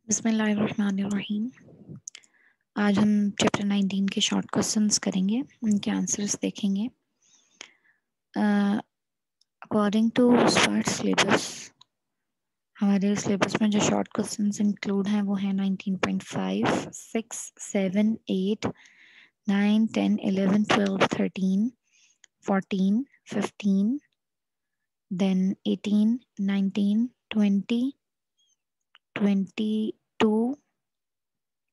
बिस्मिल्लाहिर्रहमानिर्रहीम। आज हम चैप्टर 19 के शॉर्ट क्वेश्चंस करेंगे, उनके आंसर्स देखेंगे। अकॉर्डिंग टू स्मार्ट सिलेबस, हमारे सिलेबस में जो शॉर्ट क्वेश्चंस इंक्लूड हैं वो हैं 19.5, 6, 7, 8, 9, 10, 11, 12, 13, 14, 15, then 18, 19, 20, 22,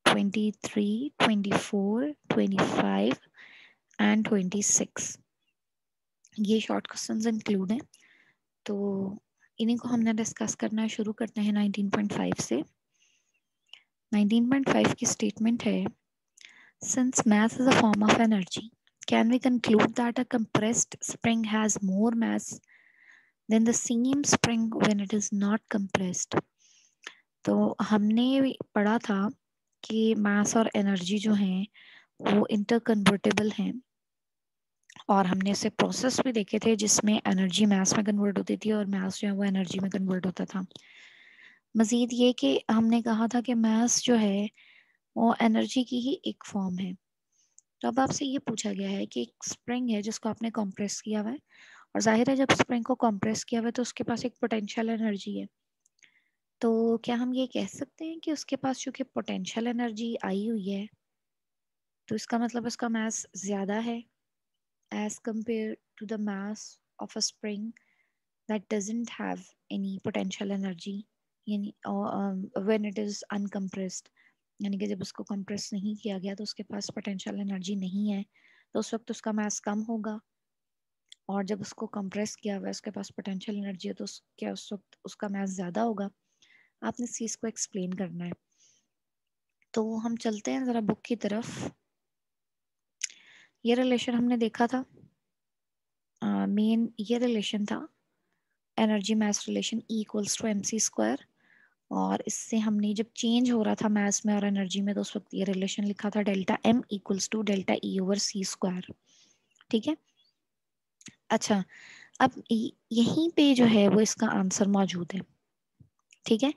23, 24, 25 एंड 26। ये शॉर्ट क्वेश्चंस इंक्लूड हैं, तो इन्हीं को हमने डिस्कस करना शुरू करते हैं 19.5 से। 19.5 की स्टेटमेंट है, since mass is a form of energy, can we conclude that a compressed spring has more mass than the same spring when it is not compressed? तो हमने पढ़ा था कि मास और एनर्जी जो हैं वो इंटरकन्वर्टेबल हैं, और हमने ऐसे प्रोसेस भी देखे थे जिसमें एनर्जी मास में कन्वर्ट होती थी और मास जो है वो एनर्जी में कन्वर्ट होता था। मजीद ये कि हमने कहा था कि मास जो है वो एनर्जी की ही एक फॉर्म है। तो अब आपसे ये पूछा गया है कि एक स्प्रिंग है जिसको आपने कंप्रेस किया हुआ है, और जाहिर है जब स्प्रिंग को कंप्रेस किया हुआ है तो उसके पास एक पोटेंशियल एनर्जी है। तो क्या हम ये कह सकते हैं कि उसके पास चूंकि पोटेंशियल एनर्जी आई हुई है तो इसका मतलब उसका मास ज़्यादा है as compared to the mass of a spring that doesn't have any potential energy, यानी when it is uncompressed, यानी कि जब उसको कंप्रेस नहीं किया गया तो उसके पास पोटेंशियल एनर्जी नहीं है, तो उस वक्त उसका मास कम होगा। और जब उसको कंप्रेस किया हुआ है उसके पास पोटेंशियल एनर्जी है तो क्या उस वक्त उसका मास ज़्यादा होगा। आपने इस चीज़ को एक्सप्लेन करना है। तो हम चलते हैं ज़रा बुक की तरफ। ये रिलेशन हमने देखा था, मेन ये रिलेशन था energy mass relation E equals to MC square, और इससे हमने जब चेंज हो रहा था मास में और एनर्जी में तो उस वक्त ये रिलेशन लिखा था delta M equals to delta E over C square. ठीक है, अच्छा अब यहीं पे जो है वो इसका आंसर मौजूद है। ठीक है,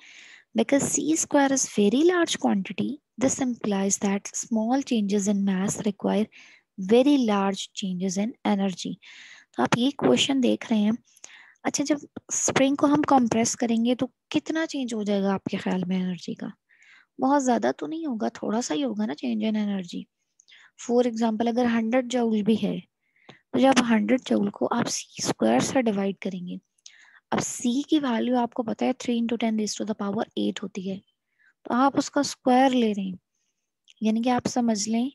because C square is very large quantity, this implies that small changes in mass require very large changes in energy। तो आप ये क्वेश्चन देख रहे हैं। अच्छा, जब स्प्रिंग को हम कंप्रेस करेंगे तो कितना चेंज हो जाएगा आपके ख्याल में एनर्जी का? बहुत ज्यादा तो नहीं होगा, थोड़ा सा ही होगा ना change in energy. For example अगर 100 जूल भी है तो जब 100 जूल को आप C स्क्वायर से डिवाइड करेंगे, अब C की वैल्यू आपको पता है 3 × 10⁸ होती है, तो आप उसका स्क्वायर ले रहे हैं, यानी कि आप समझ लें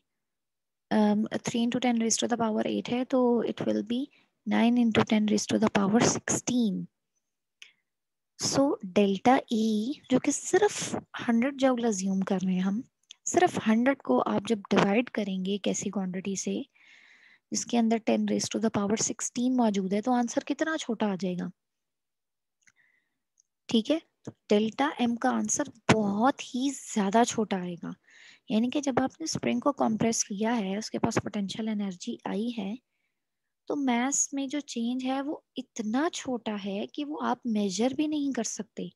3 × 10⁸ है तो it will be 9 × 10⁻16। So delta E जो कि सिर्फ 100 जूल अज्यूम कर रहे हैं हम, सिर्फ 100 को आप जब डिवाइड करेंगे एक ऐसी क्वांटिटी से जिसके अंदर 10⁻16 मौजूद है तो आंसर कितना छोटा आ जाएगा? ठीक है, तो डेल्टा M का आंसर बहुत ही ज्यादा छोटा आएगा। यानी कि जब आपने स्प्रिंग को कंप्रेस किया है, उसके पास पोटेंशियल एनर्जी आई है, तो मास में जो चेंज है वो इतना छोटा है कि वो आप मेजर भी नहीं कर सकते।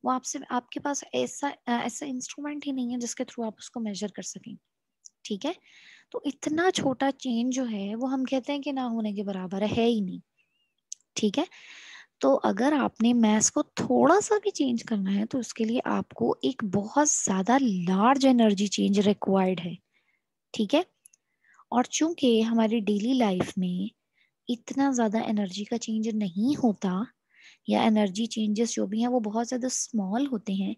वो आपसे, आपके पास ऐसा इंस्ट्रूमेंट ही नहीं है जिसके थ्रू आप उसको मेजर कर सकें। ठीक है, तो इतना छोटा चेंज जो है वो हम कहते हैं कि ना होने के बराबर है ही नहीं। ठीक है, तो अगर आपने मास को थोड़ा सा भी चेंज करना है तो उसके लिए आपको एक बहुत ज्यादा लार्ज एनर्जी चेंज रिक्वायर्ड है। ठीक है, और चूंकि हमारी डेली लाइफ में इतना ज्यादा एनर्जी का चेंज नहीं होता, या एनर्जी चेंजेस जो भी हैं वो बहुत ज्यादा स्मॉल होते हैं,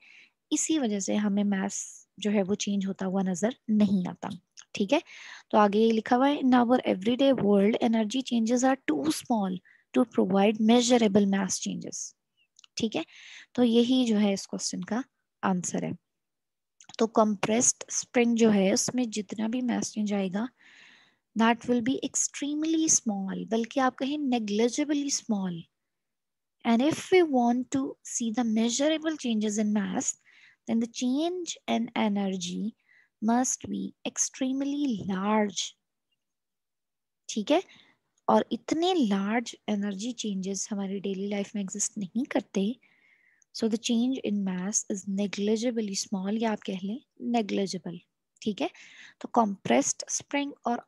इसी वजह से हमें मास जो है वो चेंज होता हुआ नजर नहीं आता। ठीक है, तो आगे ये लिखा हुआ है, in our everyday world energy changes are too small to provide measurable mass changes. ठीक है, तो यही जो है इस क्वेश्चन का आंसर है। तो कंप्रेस्ड स्प्रिंग जो है उसमें जितना भी मास चेंज आएगा that will be extremely small, बल्कि आप कहें negligibly small. And if we want to see the measurable changes in mass, then the change in energy must be extremely large. ठीक है, और इतने लार्ज एनर्जी चेंजेस हमारी daily life में exist नहीं करते, so the change in mass is negligibly small, या आप कह लें नेग्लिजिबल। ठीक है, तो कॉम्प्रेस्ड स्प्रिंग और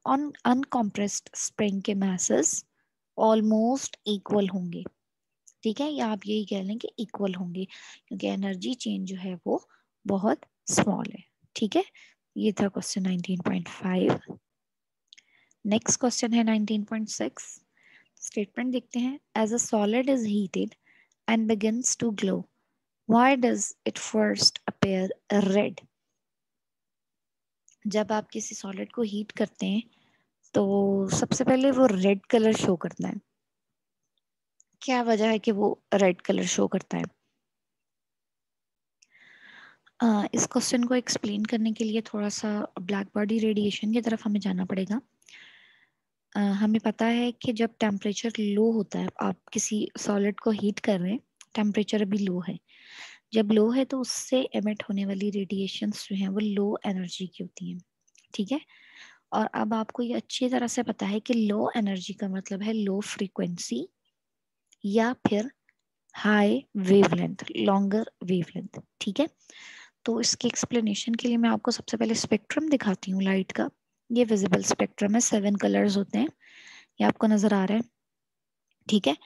अनकॉम्प्रेस्ड स्प्रिंग के मासेस ऑलमोस्ट इक्वल होंगे। ठीक है, या आप यही कह लें कि इक्वल होंगे, क्योंकि एनर्जी चेंज जो है वो बहुत स्मॉल है। ठीक है, ये था क्वेश्चन 19.5। नेक्स्ट क्वेश्चन है 19.6। स्टेटमेंट देखते हैं। As a solid is heated and begins to glow, why does it first appear red? जब आप किसी सॉलिड को हीट करते हैं तो सबसे पहले वो रेड कलर शो करता है। क्या वजह है कि वो रेड कलर शो करता है? इस क्वेश्चन को एक्सप्लेन करने के लिए थोड़ा सा ब्लैक बॉडी रेडिएशन की तरफ हमें जाना पड़ेगा। हमें पता है कि जब टेम्परेचर लो होता है, आप किसी सॉलिड को हीट कर रहे हैं, टेम्परेचर अभी लो है, जब लो है तो उससे एमिट होने वाली रेडिएशंस जो हैं वो लो एनर्जी की होती हैं। ठीक है, और अब आपको ये अच्छी तरह से पता है कि लो एनर्जी का मतलब है लो फ्रीक्वेंसी या फिर हाई वेवलेंथ, लॉन्गर वेवलेंथ। ठीक है, तो इसके एक्सप्लेनेशन के लिए मैं आपको सबसे पहले स्पेक्ट्रम दिखाती हूँ लाइट का। ये विजिबल स्पेक्ट्रम है, 7 कलर्स होते हैं, ये आपको नजर आ रहा है। ठीक है,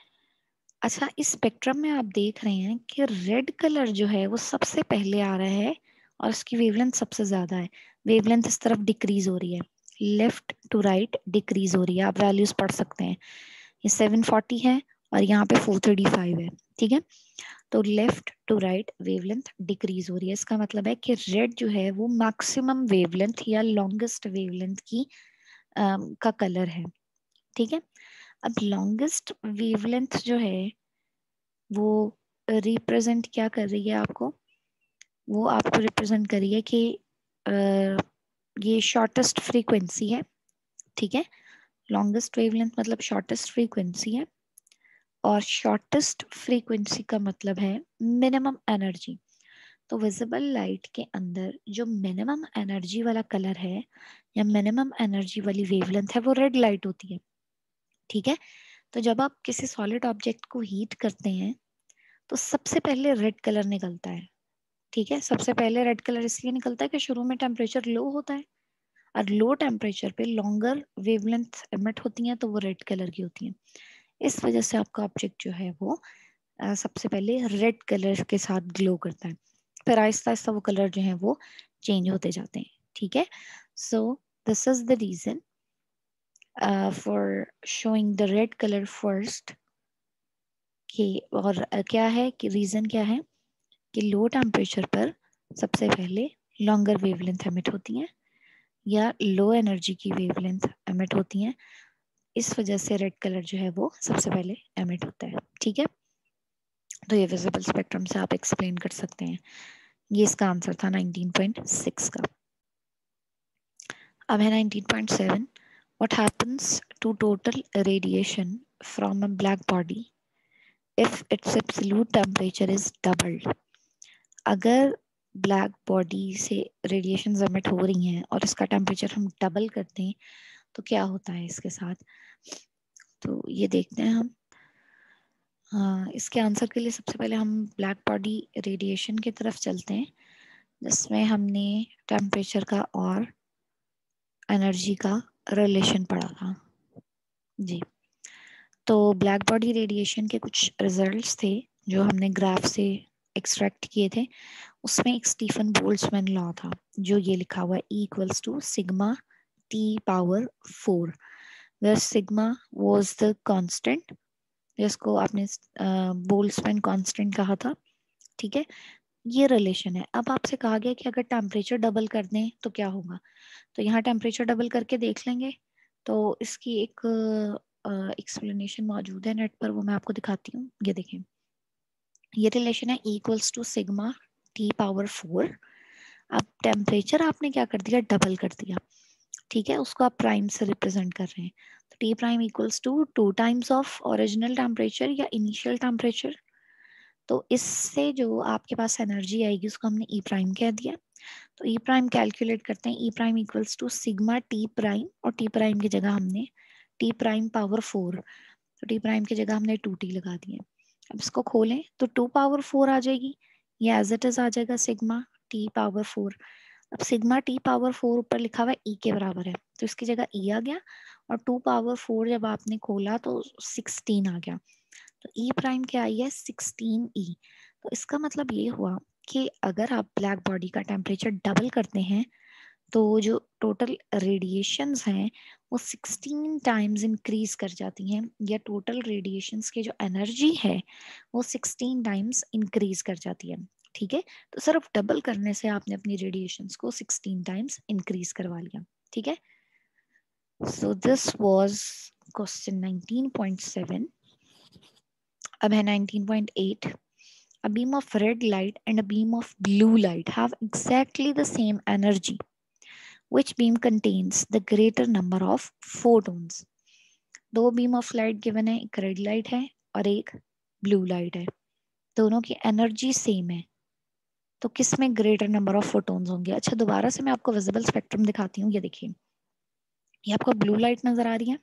अच्छा, इस स्पेक्ट्रम में आप देख रहे हैं कि रेड कलर जो है वो सबसे पहले आ रहा है और इसकी वेवलेंथ सबसे ज्यादा है। वेवलेंथ इस तरफ डिक्रीज हो रही है, लेफ्ट टू राइट डिक्रीज हो रही है। आप वैल्यूज पढ़ सकते हैं, ये 740 है और यहाँ पे 435 है। ठीक है, तो left to right wavelength decrease हो रही है। इसका मतलब है कि रेड जो है वो मैक्सिमम वेवलेंथ या लॉन्गेस्ट वेवलेंथ की का कलर है। ठीक है, अब लॉन्गेस्ट वेवलेंथ जो है वो रिप्रेजेंट क्या कर रही है आपको? वो आपको रिप्रेजेंट कर रही है कि ये शॉर्टेस्ट फ्रीक्वेंसी है। ठीक है, लॉन्गेस्ट वेवलेंथ मतलब शॉर्टेस्ट फ्रीक्वेंसी है, और शॉर्टेस्ट फ्रीक्वेंसी का मतलब है मिनिमम एनर्जी। तो विजिबल लाइट के अंदर जो मिनिमम एनर्जी वाला कलर है या मिनिमम एनर्जी वाली वेवलेंथ है वो रेड लाइट होती है। ठीक है, तो जब आप किसी सॉलिड ऑब्जेक्ट को हीट करते हैं तो सबसे पहले रेड कलर निकलता है। ठीक है, सबसे पहले रेड कलर इसलिए निकलता है कि शुरू में टेम्परेचर लो होता है और लो टेम्परेचर पे लॉन्गर वेवलेंथ एमिट होती हैं तो वो रेड कलर की होती हैं। इस वजह से आपका ऑब्जेक्ट जो है वो सबसे पहले रेड कलर के साथ ग्लो करता है, फिर आहिस्ता आहिस्ता वो कलर जो है वो चेंज होते जाते हैं। ठीक है, so this is the reason for showing the red colour first. कि और क्या है कि रीजन क्या है कि लो टेम्परेचर पर सबसे पहले लॉन्गर वेवलेंथ एमिट होती हैं या लो एनर्जी की वेवलेंथ एमिट होती हैं। इस वजह से रेड कलर जो है वो सबसे पहले एमिट होता है। ठीक है, तो ये विजिबल स्पेक्ट्रम से आप एक्सप्लेन कर सकते हैं। ये इसका आंसर था 19.6 का। अब है 19.7। What happens to total radiation from a black body if its absolute temperature is doubled? अगर ब्लैक बॉडी से रेडिएशन एमिट हो रही हैं और इसका टेम्परेचर हम डबल करते हैं तो क्या होता है इसके साथ? तो ये देखते हैं हम। इसके आंसर के लिए सबसे पहले हम ब्लैक बॉडी रेडिएशन की तरफ चलते हैं, जिसमें हमने टेम्परेचर का और एनर्जी का रिलेशन पढ़ा था। जी, तो ब्लैक बॉडी रेडिएशन के कुछ रिजल्ट्स थे जो हमने ग्राफ से एक्सट्रैक्ट किए थे। उसमें एक स्टीफन बोल्ट्जमैन लॉ था जो ये लिखा हुआ है, E equals to sigma T power 4, where sigma was the constant, जिसको आपने बोल्ट्जमैन कांस्टेंट कहा था। ठीक है, ये रिलेशन है। अब आपसे कहा गया कि अगर टेम्परेचर डबल कर दें तो क्या होगा, तो यहाँ टेम्परेचर डबल करके देख लेंगे। तो इसकी एक एक्सप्लेनेशन मौजूद है नेट पर, वो मैं आपको दिखाती हूँ। ये देखें, ये रिलेशन है equals to sigma T power 4। अब टेम्परेचर आपने क्या कर दिया, डबल कर दिया। ठीक है, उसको आप प्राइम से रिप्रेजेंट कर रहे हैं, तो T prime equals to 2 times of original temperature या इनिशियल टेम्परेचर। तो इससे जो आपके पास एनर्जी आएगी उसको हमने E प्राइम कह दिया। तो ई प्राइम कैलकुलेट करते हैं, E prime equals to sigma T prime, और टी प्राइम की जगह हमने टी प्राइम पावर 4, तो टी प्राइम की जगह हमने 2t लगा दिए। अब इसको खोलें तो 2 पावर 4 आ जाएगी, ये एज इट इज आ जाएगा सिग्मा T⁴। अब सिग्मा T⁴ ऊपर लिखा हुआ है E के बराबर है, तो इसकी जगह E आ गया, और 2 पावर 4 जब आपने खोला तो 16 आ गया, तो E प्राइम क्या आई है 16E। तो इसका मतलब ये हुआ कि अगर आप ब्लैक बॉडी का टेम्परेचर डबल करते हैं तो जो टोटल रेडिएशंस हैं वो 16 टाइम्स इंक्रीज कर जाती हैं, या टोटल रेडिएशंस की जो एनर्जी है वो 16 टाइम्स इंक्रीज कर जाती है। ठीक है, तो सिर्फ डबल करने से आपने अपनी रेडिएशंस को 16 टाइम्स इंक्रीज करवा लिया। ठीक है, सो दिस वाज क्वेश्चन 19.7। अब है 19.8। A beam of red light and a beam of blue light have exactly the same energy. Which beam contains the greater number of photons? दो beam of light given है, एक red light है और एक blue light है, दोनों की energy same है, तो किस में ग्रेटर नंबर ऑफ फोटोन्स होंगे? अच्छा, दोबारा से मैं आपको विजिबल स्पेक्ट्रम दिखाती हूँ। ये देखिए, ये आपको ब्लू लाइट नजर आ रही है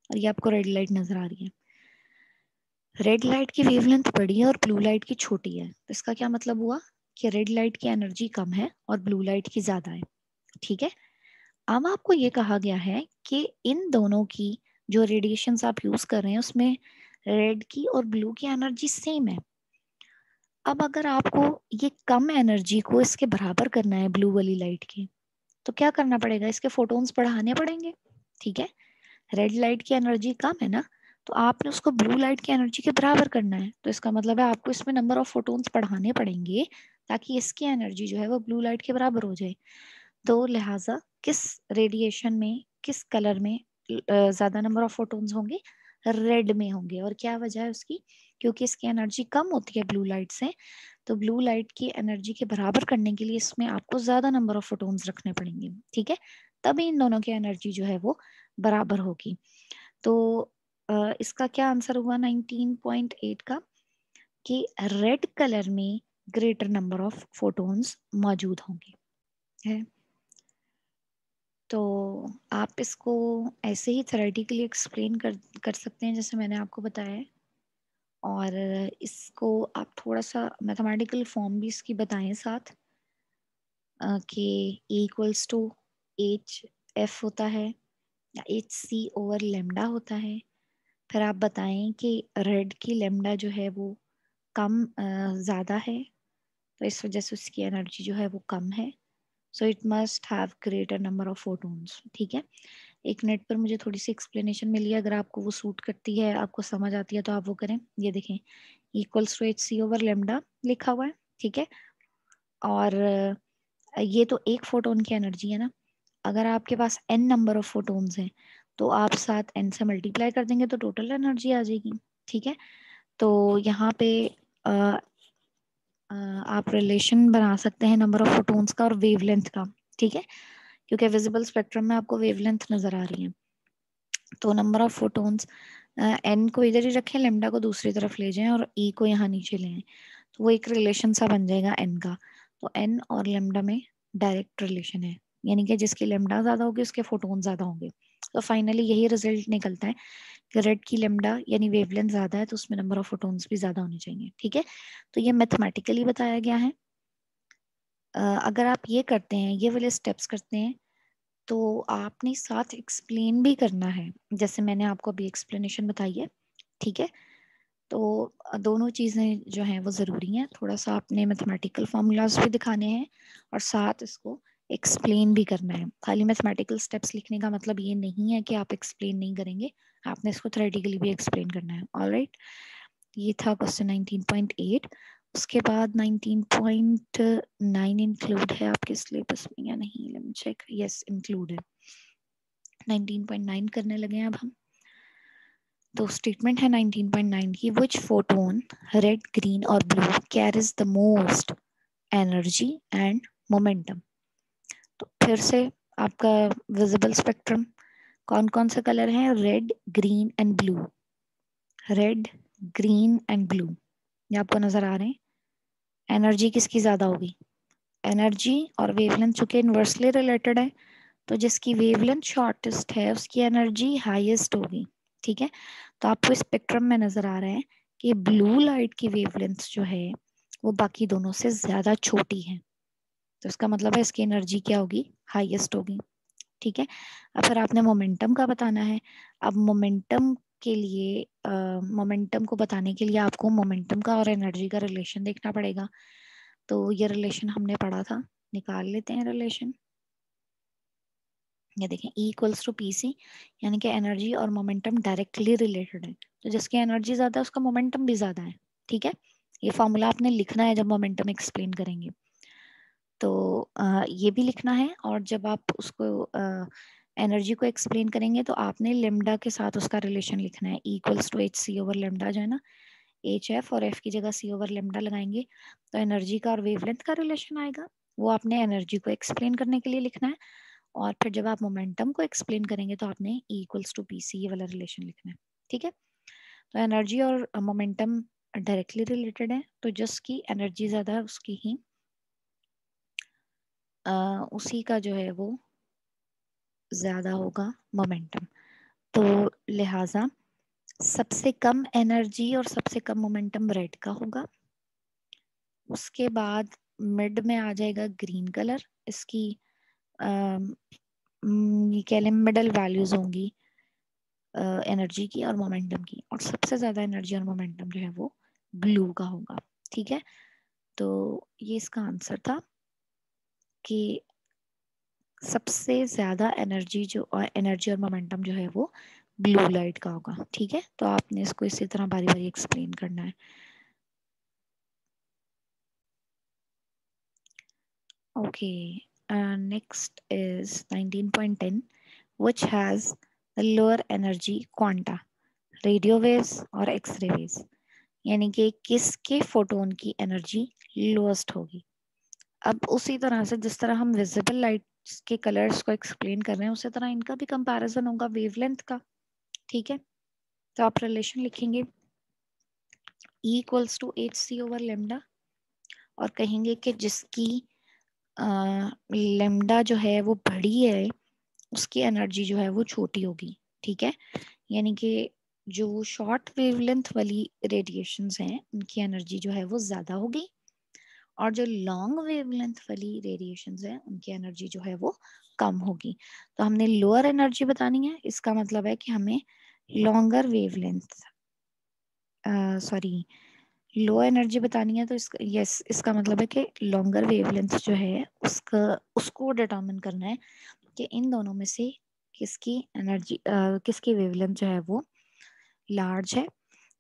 और ये आपको रेड लाइट नजर आ रही है। रेड लाइट की वेवलेंथ बड़ी है और ब्लू लाइट की छोटी है, तो इसका क्या मतलब हुआ कि रेड लाइट की एनर्जी कम है और ब्लू लाइट की ज्यादा है। ठीक है, अब आपको ये कहा गया है कि इन दोनों की जो रेडिएशंस आप यूज कर रहे हैं उसमें रेड की और ब्लू की एनर्जी सेम है। अब अगर आपको ये कम एनर्जी को इसके बराबर करना है ब्लू वाली लाइट की, तो क्या करना पड़ेगा? इसके फोटोन्स बढ़ाने पड़ेंगे। ठीक है, रेड लाइट की एनर्जी कम है ना, तो आपने उसको ब्लू लाइट की एनर्जी के बराबर करना है, तो इसका मतलब है आपको इसमें नंबर ऑफ फोटोन्स बढ़ाने पड़ेंगे ताकि इसकी एनर्जी जो है वो ब्लू लाइट के बराबर हो जाए। तो लिहाजा किस रेडिएशन में, किस कलर में ज्यादा नंबर ऑफ फोटोन्स होंगे? रेड में होंगे। और क्या वजह है उसकी? क्योंकि इसकी एनर्जी कम होती है ब्लू लाइट से, तो ब्लू लाइट की एनर्जी के बराबर करने के लिए इसमें आपको ज्यादा नंबर ऑफ फोटोन्स रखने पड़ेंगे। ठीक है, तभी इन दोनों की एनर्जी जो है वो बराबर होगी। तो इसका क्या आंसर हुआ 19.8 का? कि रेड कलर में ग्रेटर नंबर ऑफ फोटोन्स मौजूद होंगे। है, तो आप इसको ऐसे ही थ्योरेटिकली एक्सप्लेन कर सकते हैं जैसे मैंने आपको बताया है, और इसको आप थोड़ा सा मैथमेटिकल फॉर्म भी इसकी बताएं साथ, कि E=H होता है या HC/λ होता है। फिर आप बताएं कि रेड की लेमडा जो है वो कम ज़्यादा है, तो इस वजह से उसकी एनर्जी जो है वो कम है, so it must have greater number of photons. ठीक है, एक नेट पर मुझे थोड़ी सी एक्सप्लेनेशन मिली है, अगर आपको वो सूट करती है, आपको समझ आती है तो आप वो करें। ये देखें, E=HC/λ लिखा हुआ है। ठीक है, और ये तो एक फोटोन की एनर्जी है ना, अगर आपके पास n नंबर ऑफ फोटोन्स हैं तो आप साथ n से मल्टीप्लाई कर देंगे तो टोटल एनर्जी आ जाएगी। ठीक है, तो यहाँ पे आ, आप रिलेशन बना सकते हैं नंबर ऑफ फोटोन्स का और वेवलेंथ का। ठीक है, क्योंकि विजिबल स्पेक्ट्रम में आपको वेवलेंथ नजर आ रही है, तो नंबर ऑफ फोटोन्स n को इधर ही रखें, लेमडा को दूसरी तरफ ले जाएं और e को यहाँ नीचे ले आएं, तो वो एक रिलेशन सा बन जाएगा n का। तो n और लेमडा में डायरेक्ट रिलेशन है, यानी कि जिसकी लेमडा ज्यादा होगी उसके फोटोन ज्यादा होंगे। तो फाइनली यही रिजल्ट निकलता है कि रेड की लेमडा यानी वेवलेंथ ज्यादा है तो उसमें नंबर ऑफ फोटोन्स भी ज्यादा होने चाहिए। ठीक है, तो ये मैथमेटिकली बताया गया है। अगर आप ये करते हैं, ये वाले स्टेप्स करते हैं, तो आपने साथ एक्सप्लेन भी करना है, जैसे मैंने आपको अभी एक्सप्लेनेशन बताई है। ठीक है, तो दोनों चीज़ें जो हैं वो ज़रूरी हैं, थोड़ा सा आपने मैथमेटिकल फार्मूलाज भी दिखाने हैं और साथ इसको एक्सप्लेन भी करना है। खाली मैथमेटिकल स्टेप्स लिखने का मतलब ये नहीं है कि आप एक्सप्लेन नहीं करेंगे, आपने इसको थ्योरेटिकली भी एक्सप्लेन करना है। ऑलराइट, ये था क्वेश्चन 19.8। उसके बाद 19.9 इंक्लूड है आपके सिलेबस में या नहीं? Let me check, yes include है। 19.9 करने लगे हैं अब हम। तो स्टेटमेंट है 19.9 की, विच फोटोन रेड, ग्रीन और blue carries the most energy and momentum? तो फिर से आपका विजिबल स्पेक्ट्रम, कौन कौन से कलर हैं? Red, green and blue. Red, green and blue, ये आपको नजर आ रहे हैं। एनर्जी किसकी ज्यादा होगी? एनर्जी और वेवलेंथ चूंकि इनवर्सली रिलेटेड है, तो जिसकी वेवलेंथ शॉर्टेस्ट है उसकी एनर्जी हाईएस्ट होगी। ठीक है, तो आपको स्पेक्ट्रम में नजर आ रहा है कि ब्लू लाइट की वेवलेंथ जो है वो बाकी दोनों से ज्यादा छोटी है, तो इसका मतलब है इसकी एनर्जी क्या होगी, हाईएस्ट होगी। ठीक है, अब फिर आपने मोमेंटम का बताना है। अब मोमेंटम के लिए मोमेंटम को बताने के लिए आपको मोमेंटम का और एनर्जी का रिलेशन देखना पड़ेगा। तो ये रिलेशन हमने पढ़ा था, निकाल लेते हैं रिलेशन। ये देखें E equals to P C, यानी कि एनर्जी और मोमेंटम डायरेक्टली रिलेटेड है। तो जिसकी एनर्जी ज्यादा है उसका मोमेंटम भी ज्यादा है। ठीक है, ये फॉर्मूला आपने लिखना है जब मोमेंटम एक्सप्लेन करेंगे, तो ये भी लिखना है। और जब आप उसको एनर्जी को एक्सप्लेन करेंगे तो आपने लेमडा के साथ उसका रिलेशन लिखना है, equals to H C over lambda जो है ना, एच एफ और एफ की जगह सी ओवर लेमडा लगाएंगे तो एनर्जी का और वेवलेंथ का रिलेशन आएगा, वो आपने एनर्जी को एक्सप्लेन करने के लिए लिखना है। और फिर जब आप मोमेंटम को एक्सप्लेन करेंगे तो आपने E equals to P C ये वाला रिलेशन लिखना है। ठीक है, तो एनर्जी और मोमेंटम डायरेक्टली रिलेटेड है, तो जिसकी एनर्जी ज्यादा है उसकी ही उसी का जो है वो ज्यादा होगा मोमेंटम। तो लिहाजा सबसे कम एनर्जी और सबसे कम मोमेंटम रेड का होगा। उसके बाद मिड में आ जाएगा ग्रीन कलर, इसकी ये कह लें मिडल वैल्यूज होंगी एनर्जी की और मोमेंटम की, और सबसे ज्यादा एनर्जी और मोमेंटम जो है वो ब्लू का होगा। ठीक है, तो ये इसका आंसर था कि सबसे ज्यादा एनर्जी जो एनर्जी और मोमेंटम जो है वो ब्लू लाइट का होगा। ठीक है, तो आपने इसको इसी तरह बारी बारी एक्सप्लेन करना है। Okay, next is 19.10, which has the lower energy quanta, radio waves और एक्सरे वेव्स, यानी कि किसके फोटोन की एनर्जी लोएस्ट होगी। अब उसी तरह से जिस तरह हम विजिबल लाइट्स के कलर्स को एक्सप्लेन कर रहे हैं उसी तरह इनका भी कंपैरिजन होगा वेवलेंथ का। ठीक है, तो आप रिलेशन लिखेंगे E equals to H C over lambda, और कहेंगे कि जिसकी लेमडा जो है वो बड़ी है उसकी एनर्जी जो है वो छोटी होगी। ठीक है, यानी कि जो शॉर्ट वेवलेंथ वाली रेडिएशंस हैं उनकी एनर्जी जो है वो ज्यादा होगी, और जो लॉन्ग वेवलेंथ वाली रेडिएशंस हैं उनकी एनर्जी जो है वो कम होगी। तो हमने लोअर एनर्जी बतानी है, इसका मतलब है कि हमें longer wavelength sorry low energy बतानी है, तो इसका यस इसका मतलब है कि लॉन्गर वेवलेंथ जो है उसका उसको डिटरमिन करना है कि इन दोनों में से किसकी एनर्जी किसकी वेवलेंथ जो है वो लार्ज है,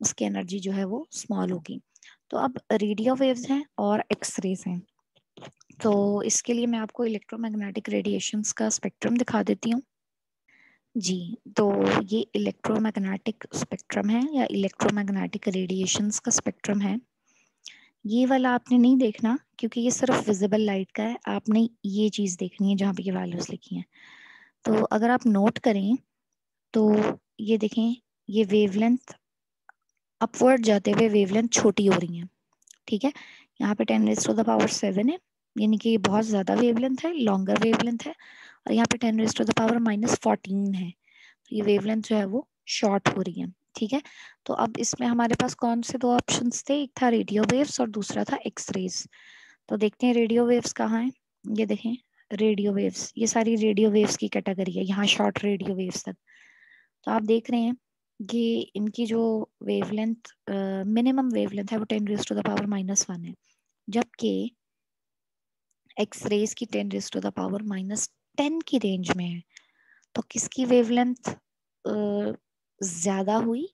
उसकी एनर्जी जो है वो स्मॉल होगी। तो अब रेडियो वेव्स हैं और एक्सरेज हैं, तो इसके लिए मैं आपको इलेक्ट्रोमैग्नेटिक रेडिएशंस का स्पेक्ट्रम दिखा देती हूँ। जी, तो ये इलेक्ट्रोमैग्नेटिक स्पेक्ट्रम है या इलेक्ट्रोमैग्नेटिक रेडिएशंस का स्पेक्ट्रम है। ये वाला आपने नहीं देखना क्योंकि ये सिर्फ विजिबल लाइट का है, आपने ये चीज देखनी है जहाँ पे ये वैल्यूज लिखी हैं। तो अगर आप नोट करें तो ये देखें, ये वेवलेंथ अपवर्ड जाते हुए वेवलेंथ छोटी हो रही है। ठीक है, यहाँ पे 10⁻⁷ है, यानी कि ये बहुत ज्यादा वेवलेंथ है, लॉन्गर वेवलेंथ है, और यहाँ पे 10⁻⁻14 है, तो ये वेवलेंथ जो है वो शॉर्ट हो रही है। ठीक है, तो अब इसमें हमारे पास कौन से दो ऑप्शंस थे, एक था रेडियो वेव्स और दूसरा था एक्सरेज। तो देखते हैं रेडियो वेव्स कहाँ है। ये देखें रेडियो वेव्स, ये सारी रेडियो वेव्स की कैटेगरी है, यहाँ शॉर्ट रेडियो वेव्स तक। तो आप देख रहे हैं कि इनकी जो वेवलेंथ मिनिमम वेवलेंथ है वो 10⁻⁻1 है, जबकि एक्सरेज की 10⁻⁻10 की रेंज में है। तो किसकी वेवलेंथ ज्यादा हुई,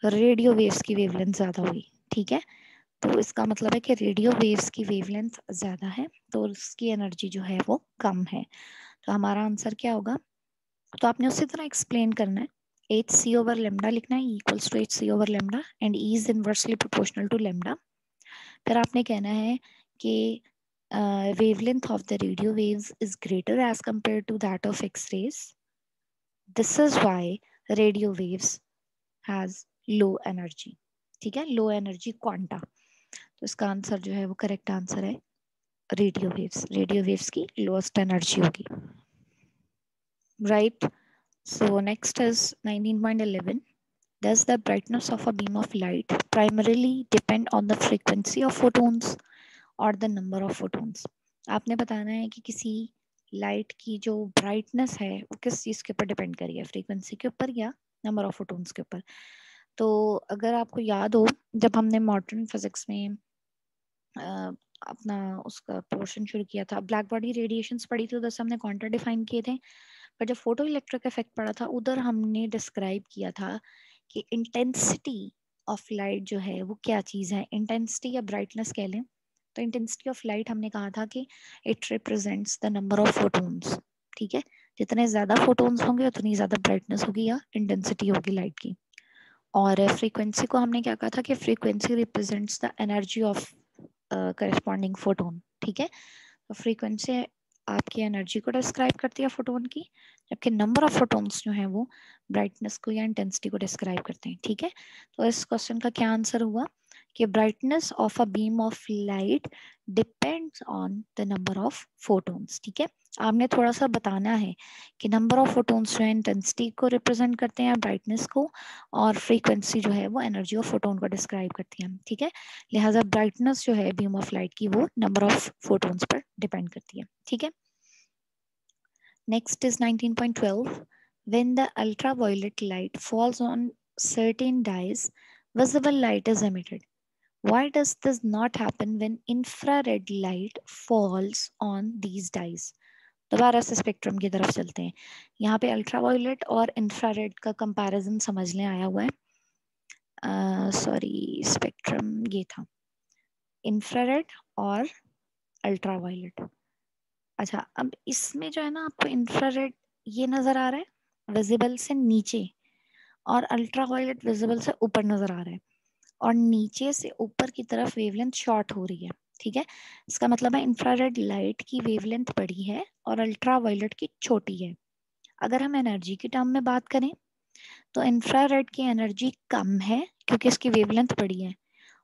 रेडियो वेव्स की वेवलेंथ ज्यादा हुई। ठीक है, तो इसका मतलब है कि रेडियो वेव्स की वेवलेंथ ज्यादा है तो उसकी एनर्जी जो है वो कम है। तो हमारा आंसर क्या होगा, तो आपने उसी तरह एक्सप्लेन करना है, एच सी ओवर लेमडा लिखना है, equals to H C over lambda and E is inversely proportional to lambda. फिर आपने कहना है कि wavelength of the radio waves is greater as compared to that of X-rays. This is why radio waves has low energy. ठीक है, low energy quanta. तो इसका answer जो है वो करेक्ट आंसर है रेडियो वेव्स, रेडियो वेव्स की lowest energy होगी। Right, so next is 19.11, Does the brightness of a beam of light primarily depend on the frequency of photons or the number of photons? आपने बताना है कि किसी light की जो brightness है वो किस चीज के ऊपर डिपेंड करी है, फ्रीक्वेंसी के ऊपर या नंबर ऑफ फोटोन्स के ऊपर। तो अगर आपको याद हो, जब हमने मॉडर्न फिजिक्स में अपना उसका पोर्शन शुरू किया था, ब्लैक बॉडी रेडिएशंस पढ़ी थी, उधर से हमने क्वांटा डिफाइन किए थे। पर जब फोटो इलेक्ट्रिक इफेक्ट पड़ा था उधर हमने डिस्क्राइब किया था कि इंटेंसिटी ऑफ लाइट जो है वो क्या चीज़ है, इंटेंसिटी या ब्राइटनेस कह लें। तो इंटेंसिटी ऑफ लाइट हमने कहा था कि it represents the number of photons. ठीक है, जितने ज्यादा फोटोन्स होंगे उतनी ज्यादा ब्राइटनेस होगी या इंटेंसिटी होगी लाइट की। और फ्रीक्वेंसी को हमने क्या कहा था कि frequency represents the energy of corresponding photon. ठीक है, तो फ्रीक्वेंसी आपकी एनर्जी को डिस्क्राइब करती है फोटोन की, जबकि नंबर ऑफ फोटोन्स जो है वो ब्राइटनेस को या इंटेंसिटी को डिस्क्राइब करते हैं। ठीक है, तो इस क्वेश्चन का क्या आंसर हुआ कि brightness of a beam of light depends on the number of photons. ठीक है, आपने थोड़ा सा बताना है कि नंबर ऑफ फोटोन्स जो है इंटेंसिटी को रिप्रेजेंट करते हैं, ब्राइटनेस को, और फ्रीक्वेंसी जो है वो एनर्जी ऑफ फोटोन को डिस्क्राइब करती है। ठीक है, लिहाजा ब्राइटनेस जो है बीम ऑफ लाइट की वो नंबर ऑफ फोटोन्स पर डिपेंड करती है। ठीक है, next is 19.12, when the ultraviolet light falls on certain dyes, visible light is emitted. Why does this not happen when infrared light falls on these dyes? दोबारा से spectrum की तरफ चलते हैं। यहाँ पे अल्ट्रावायलेट और इंफ्रारेड का कंपैरिजन समझ लें आया हुआ है। सॉरी, स्पेक्ट्रम ये था, इंफ्रारेड और अल्ट्रावायलेट। अच्छा, अब इसमें जो है ना आपको इंफ्रारेड ये नजर आ रहा है विजिबल से नीचे, और अल्ट्रावायलेट विजिबल से ऊपर नजर आ रहा है, और नीचे से ऊपर की तरफ वेवलेंथ शॉर्ट हो रही है। ठीक है, इसका मतलब है इंफ्रारेड लाइट की वेवलेंथ बड़ी है और अल्ट्रावायलेट की छोटी है। अगर हम एनर्जी की टर्म में बात करें तो इंफ्रारेड की एनर्जी कम है क्योंकि इसकी वेवलेंथ बड़ी है,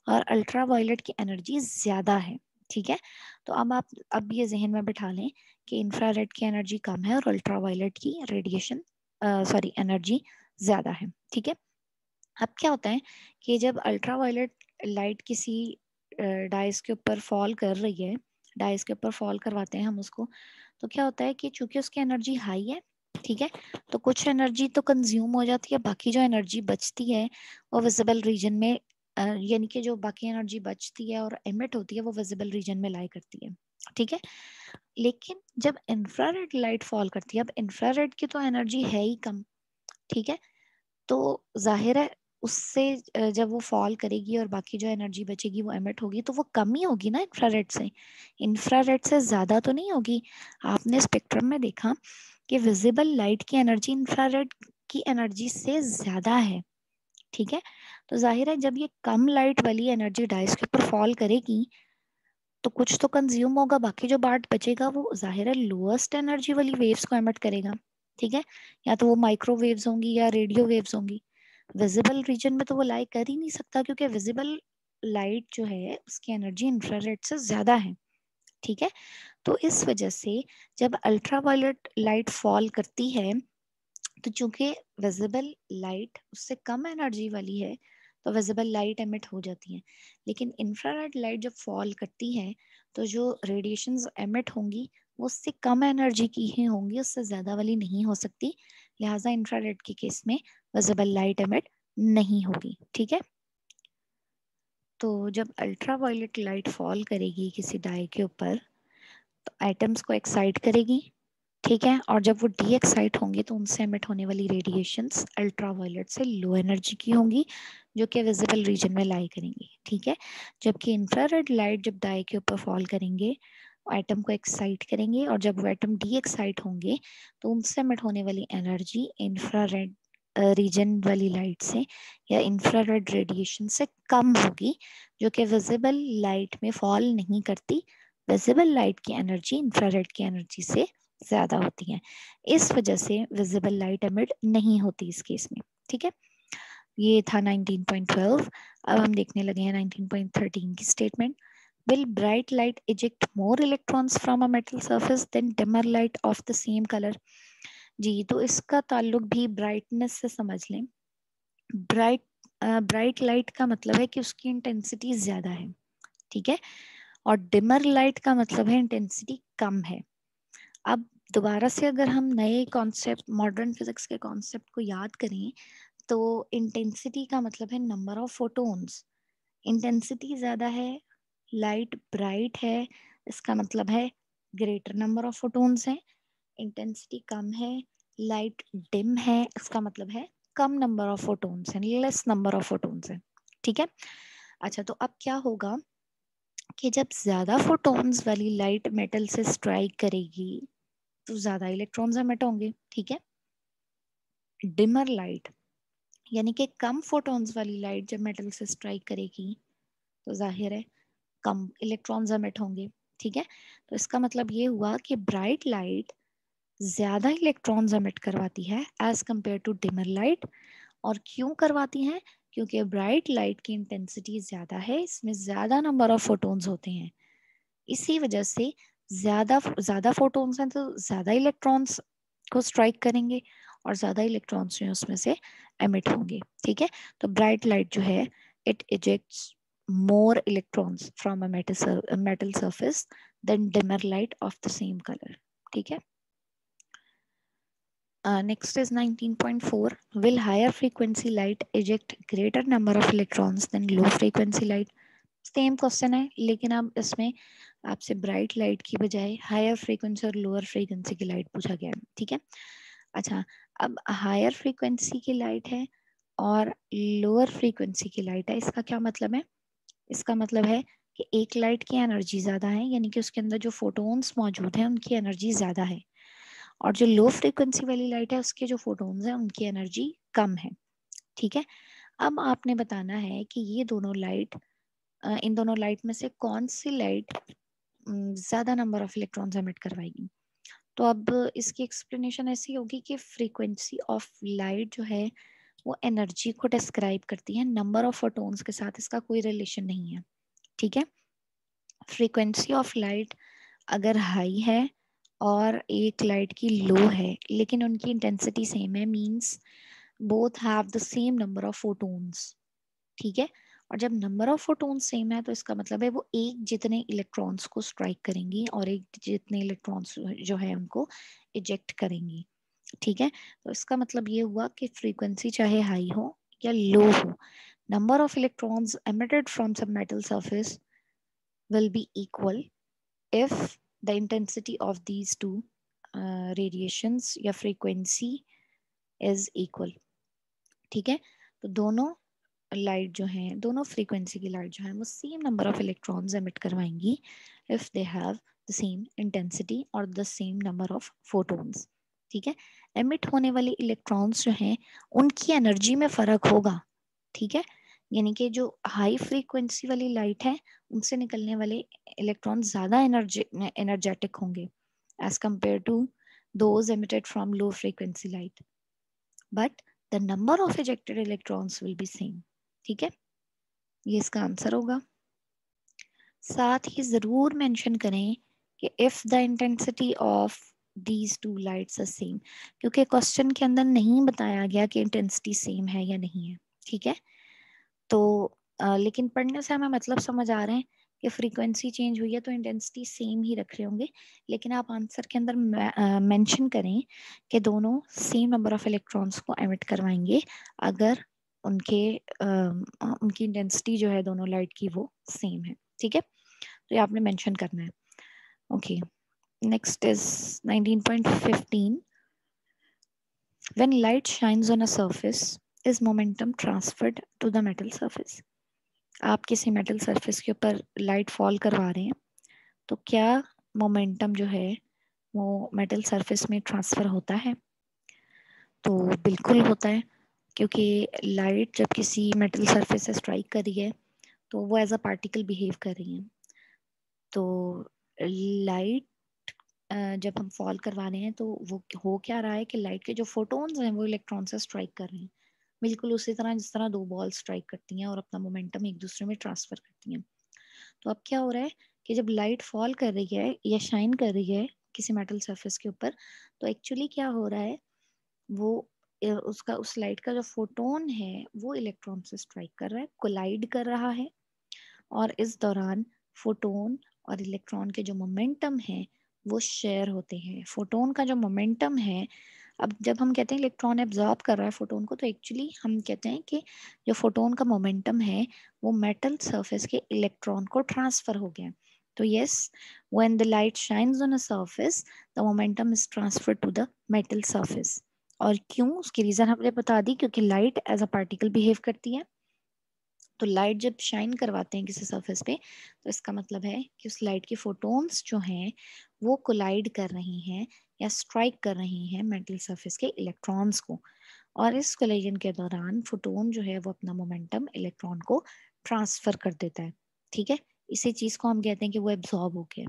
और अल्ट्रावायलेट की एनर्जी ज्यादा है। ठीक है, तो अब आप अब ये जहन में बिठा लें कि इंफ्रारेड की एनर्जी कम है और अल्ट्रावायलेट की रेडिएशन सॉरी एनर्जी ज्यादा है। ठीक है, अब क्या होता है कि जब अल्ट्रावायलेट लाइट किसी डाइस के ऊपर फॉल कर रही है, डाइस के ऊपर फॉल करवाते हैं हम उसको, तो क्या होता है कि चूंकि उसकी एनर्जी हाई है, ठीक है, तो कुछ एनर्जी तो कंज्यूम हो जाती है, बाकी जो एनर्जी बचती है वो विजिबल रीजन में यानी कि जो बाकी एनर्जी बचती है और एमिट होती है वो विजिबल रीजन में लाई करती है। ठीक है, लेकिन जब इंफ्रारेड लाइट फॉल करती है, अब इंफ्रारेड की तो एनर्जी है ही कम। ठीक है, तो जाहिर है उससे जब वो फॉल करेगी और बाकी जो एनर्जी बचेगी वो एमिट होगी तो वो कम ही होगी ना इंफ्रारेड से, इंफ्रारेड से ज्यादा तो नहीं होगी। आपने स्पेक्ट्रम में देखा कि विजिबल लाइट की एनर्जी इंफ्रारेड की एनर्जी से ज्यादा है। ठीक है, तो जाहिर है जब ये कम लाइट वाली एनर्जी डाइस के ऊपर फॉल करेगी तो कुछ तो कंज्यूम होगा, बाकी जो पार्ट बचेगा वो जाहिर है लोएस्ट एनर्जी वाली वेव्स को एमिट करेगा। ठीक है, या तो वो माइक्रोवेव्स होंगी या रेडियो वेव्स होंगी। विजिबल रीजन में तो वो लाई कर ही नहीं सकता क्योंकि विजिबल लाइट जो है उसकी एनर्जी इंफ्रारेड से ज्यादा है। ठीक है, तो इस वजह से जब अल्ट्रावायलेट लाइट फॉल करती है तो चूंकि विजिबल लाइट उससे कम एनर्जी वाली है तो विजिबल लाइट एमिट हो जाती है, लेकिन इंफ्रारेड लाइट जब फॉल करती है तो जो रेडिएशंस एमिट होंगी वो उससे कम एनर्जी की ही होंगी, उससे ज्यादा वाली नहीं हो सकती। लिहाजा इंफ्रारेड के केस में विजिबल लाइट एमिट नहीं होगी। ठीक है, तो जब अल्ट्रावायलेट लाइट फॉल करेगी किसी डाई के ऊपर तो एटम्स को एक्साइट करेगी। ठीक है, और जब वो डी एक्साइट होंगे तो उनसे एमिट होने वाली रेडिएशंस अल्ट्रावायलेट से लो एनर्जी की होंगी जो कि विजिबल रीजन में लाई करेंगी। ठीक है, जबकि इंफ्रारेड लाइट जब डाई के ऊपर फॉल करेंगे एटम को एक्साइट करेंगे, और जब वो एटम डी एक्साइट होंगे तो उनसे एमिट होने वाली एनर्जी इंफ्रारेड रीजन वाली लाइट से या इंफ्रारेड रेडिएशन से कम होगी जो कि विजिबल लाइट में फॉल नहीं करती। विजिबल लाइट की एनर्जी इंफ्रारेड की एनर्जी से ज्यादा होती है, इस वजह से विजिबल लाइट एमिट नहीं होती इस केस में। ठीक है, ये था 19.12। अब हम देखने लगे हैं 19.13 की statement. Will bright light eject more electrons from a metal surface than dimmer light of the same color? जी, तो इसका ताल्लुक भी ब्राइटनेस से समझ लें ब्राइट ब्राइट लाइट का मतलब है कि उसकी इंटेंसिटी ज्यादा है, ठीक है, और डिमर लाइट का मतलब है इंटेंसिटी कम है। अब दोबारा से अगर हम नए कॉन्सेप्ट, मॉडर्न फिजिक्स के कॉन्सेप्ट को याद करें, तो इंटेंसिटी का मतलब है नंबर ऑफ फोटॉन्स। इंटेंसिटी ज्यादा है, लाइट ब्राइट है, इसका मतलब है ग्रेटर नंबर ऑफ फोटॉन्स है। इंटेंसिटी कम है, लाइट डिम है, इसका मतलब है कम नंबर ऑफ फोटॉन्स है, लेस नंबर ऑफ फोटॉन्स है, ठीक है। अच्छा, तो अब क्या होगा कि जब ज्यादा फोटॉन्स वाली लाइट मेटल से स्ट्राइक करेगी तो ज्यादा इलेक्ट्रॉन्स एमिट होंगे, ठीक है। डिमर लाइट यानी कि कम फोटॉन्स वाली लाइट जब मेटल से स्ट्राइक करेगी तो जाहिर है कम इलेक्ट्रॉन्स एमिट होंगे, ठीक है। तो इसका मतलब ये हुआ कि ब्राइट लाइट ज्यादा इलेक्ट्रॉन्स एमिट करवाती है as compare to dimmer light. और क्यों करवाती हैं? क्योंकि ब्राइट लाइट की इंटेंसिटी ज्यादा है, इसमें ज्यादा नंबर ऑफ फोटॉन्स होते हैं, इसी वजह से ज्यादा ज्यादा फोटॉन्स हैं तो ज्यादा इलेक्ट्रॉन्स को स्ट्राइक करेंगे और ज्यादा इलेक्ट्रॉन्स जो है उसमें से एमिट होंगे, ठीक है। तो ब्राइट लाइट जो है it ejects more electrons from a metal surface than dimmer light of the same color, ठीक है। Next is 19.4. Will higher frequency light eject greater number of electrons than low frequency light? Same question है, लेकिन अब इसमें आपसे bright light की बजाय higher frequency और लोअर फ्रीक्वेंसी की लाइट पूछा गया है, ठीक है। अच्छा, अब हायर फ्रीक्वेंसी की लाइट है और लोअर फ्रीक्वेंसी की लाइट है, इसका क्या मतलब है? इसका मतलब है कि एक लाइट की एनर्जी ज्यादा है, यानी कि उसके अंदर जो फोटॉन्स मौजूद हैं उनकी एनर्जी ज्यादा है, और जो लो फ्रीक्वेंसी वाली लाइट है उसके जो फोटॉन्स हैं उनकी एनर्जी कम है, ठीक है। अब आपने बताना है कि ये दोनों लाइट, इन दोनों लाइट में से कौन सी लाइट ज्यादा नंबर ऑफ इलेक्ट्रॉन्स एमिट करवाएगी। तो अब इसकी एक्सप्लेनेशन ऐसी होगी कि फ्रीक्वेंसी ऑफ लाइट जो है वो एनर्जी को डिस्क्राइब करती है, नंबर ऑफ फोटॉन्स के साथ इसका कोई रिलेशन नहीं है, ठीक है। फ्रीक्वेंसी ऑफ लाइट अगर हाई है और एक लाइट की लो है लेकिन उनकी इंटेंसिटी सेम है, means both have the same number of photons, ठीक है। और जब नंबर ऑफ फोटॉन्स सेम है तो इसका मतलब है वो एक जितने इलेक्ट्रॉन्स को स्ट्राइक करेंगी और एक जितने इलेक्ट्रॉन्स जो है उनको इजेक्ट करेंगी, ठीक है। तो इसका मतलब ये हुआ कि फ्रीक्वेंसी चाहे हाई हो या लो हो, number of electrons emitted from some metal surface will be equal if the intensity of these two radiations या frequency is equal, ठीक है। तो दोनों लाइट जो है, दोनों फ्रीक्वेंसी की लाइट जो है वो same number of electrons emit करवाएंगी if they have the same intensity और the same number of photons, ठीक है। एमिट होने वाले इलेक्ट्रॉन्स जो हैं उनकी एनर्जी में फर्क होगा, ठीक है। यानी कि जो हाई फ्रीक्वेंसी वाली लाइट है उनसे निकलने वाले इलेक्ट्रॉन ज्यादा एनर्जेटिक होंगे as compare to those emitted from low frequency light, but the number of ejected electrons will be same, ठीक है। ये इसका आंसर होगा। साथ ही जरूर मेंशन करें कि if the intensity of these two lights are same, क्योंकि क्वेश्चन के अंदर नहीं बताया गया कि इंटेंसिटी सेम है या नहीं है, ठीक है। तो लेकिन पढ़ने से हमें मतलब समझ आ रहे हैं कि फ्रीक्वेंसी चेंज हुई है तो इंटेंसिटी सेम ही रख रहे होंगे, लेकिन आप आंसर के अंदर मेंशन करें कि दोनों सेम नंबर ऑफ इलेक्ट्रॉन्स को एमिट करवाएंगे अगर उनके उनकी इंटेंसिटी जो है दोनों लाइट की वो सेम है, ठीक है। तो ये आपने मेंशन करना है। Okay, next is 19.15. When light shines on a surface, is momentum transferred to the metal surface? आप किसी मेटल सरफेस के ऊपर लाइट फॉल करवा रहे हैं तो क्या मोमेंटम जो है वो मेटल सरफेस में ट्रांसफर होता है? तो बिल्कुल होता है, क्योंकि लाइट जब किसी मेटल सरफेस से स्ट्राइक कर रही है तो वो एज अ पार्टिकल बिहेव कर रही है। तो लाइट जब हम फॉल करवा रहे हैं तो वो हो क्या रहा है कि लाइट के जो फोटॉन्स हैं वो इलेक्ट्रॉन से स्ट्राइक कर रहे हैं, बिल्कुल उसी तरह जिस तरह दो बॉल स्ट्राइक करती हैं और अपना मोमेंटम एक दूसरे में ट्रांसफर करती हैं। तो अब क्या हो रहा है कि जब लाइट फॉल कर रही है या शाइन कर रही है किसी मेटल सरफेस के ऊपर, तो एक्चुअली क्या हो रहा है, वो उसका उस लाइट का जो फोटोन है वो इलेक्ट्रॉन से स्ट्राइक कर रहा है, कोलाइड कर रहा है, और इस दौरान फोटोन और इलेक्ट्रॉन के जो मोमेंटम है वो शेयर होते हैं। फोटोन का जो मोमेंटम है, अब जब हम कहते हैं इलेक्ट्रॉन एब्जॉर्ब कर रहा है फोटोन को, तो एक्चुअली हम कहते हैं कि जो फोटोन का मोमेंटम है वो मेटल सरफेस के इलेक्ट्रॉन को ट्रांसफर हो गया। तो yes, when the light shines on a surface the momentum is transferred to the metal surface. और क्यों, उसकी रीजन हमने बता दी, क्योंकि light as a particle behave करती है। तो लाइट जब शाइन करवाते हैं किसी सरफेस पे, तो इसका मतलब है कि उस लाइट के फोटोन्स जो हैं वो कोलाइड कर रही हैं या स्ट्राइक कर रही हैं मेटल सरफेस के इलेक्ट्रॉन्स को, और इस कोलिजन के दौरान फोटोन जो है वो अपना मोमेंटम इलेक्ट्रॉन को ट्रांसफर कर देता है। ठीक है, इसी चीज को हम कहते हैं कि वो एब्जॉर्ब हो गया।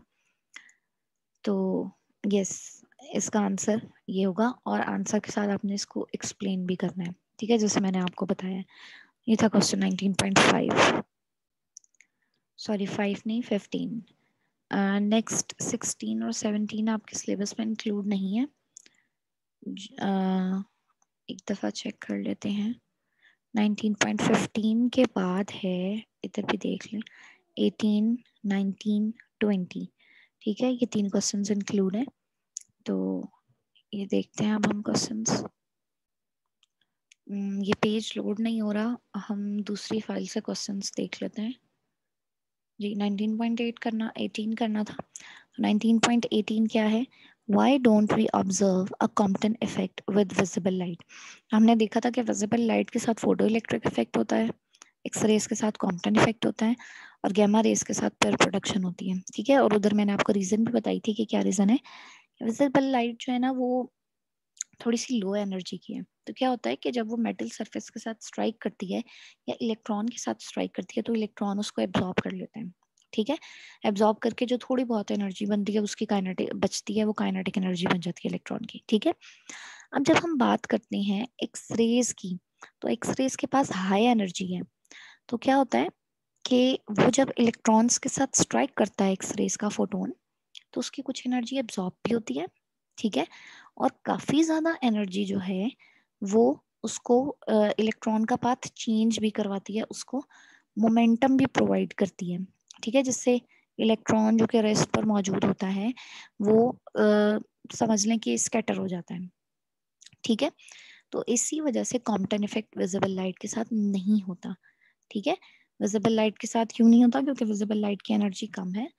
तो यस, इसका आंसर ये होगा, और आंसर के साथ आपने इसको एक्सप्लेन भी करना है। ठीक है, जैसे मैंने आपको बताया। ये था क्वेश्चन 19.5, सॉरी 5 नहीं 15। नेक्स्ट 16 और 17 आपके सिलेबस में इंक्लूड नहीं है। एक दफ़ा चेक कर लेते हैं। 19.15 के बाद है, इधर भी देख लें, 18, 19, 20। ठीक है, ये 3 क्वेश्चंस इंक्लूड है। तो ये देखते हैं अब हम क्वेश्चंस। ये पेज लोड नहीं हो रहा, हम दूसरी फाइल से क्वेश्चंस देख लेते हैं। जी 19.8 करना, 18 करना था। 19.18 क्या है? Why don't we observe a Compton effect with visible light? हमने देखा था कि विजिबल लाइट के साथ फोटो इलेक्ट्रिक इफेक्ट होता है, एक्स रेस के साथ कॉम्पटन इफेक्ट होता है, और गैमा रेस के साथ पेयर प्रोडक्शन होती है। ठीक है, और उधर मैंने आपको रीजन भी बताई थी कि क्या रीजन है। विजिबल लाइट जो है ना वो थोड़ी सी लो एनर्जी की है। तो क्या होता है कि जब वो मेटल सरफेस के साथ स्ट्राइक करती है या इलेक्ट्रॉन के साथ स्ट्राइक करती है, तो इलेक्ट्रॉन उसको एब्जॉर्ब कर लेते हैं। ठीक है, एब्जॉर्ब करके जो थोड़ी बहुत एनर्जी बनती है उसकी काइनेटिक बचती है, वो काइनेटिक एनर्जी बन जाती है इलेक्ट्रॉन की। ठीक है, अब जब हम बात करते हैं एक्स रेज की, तो एक्स रेज के पास हाई एनर्जी है। तो क्या होता है कि वो जब इलेक्ट्रॉन्स के साथ स्ट्राइक करता है एक्स रेज का फोटोन, तो उसकी कुछ एनर्जी एब्जॉर्ब भी होती है। ठीक है, और काफी ज्यादा एनर्जी जो है वो उसको इलेक्ट्रॉन का पाथ चेंज भी करवाती है, उसको मोमेंटम भी प्रोवाइड करती है। ठीक है, जिससे इलेक्ट्रॉन जो कि रेस्ट पर मौजूद होता है वो समझ लें कि स्कैटर हो जाता है। ठीक है, तो इसी वजह से कॉम्पटन इफेक्ट विजिबल लाइट के साथ नहीं होता। ठीक है, विजिबल लाइट के साथ क्यों नहीं होता? क्योंकि विजिबल लाइट की एनर्जी कम है,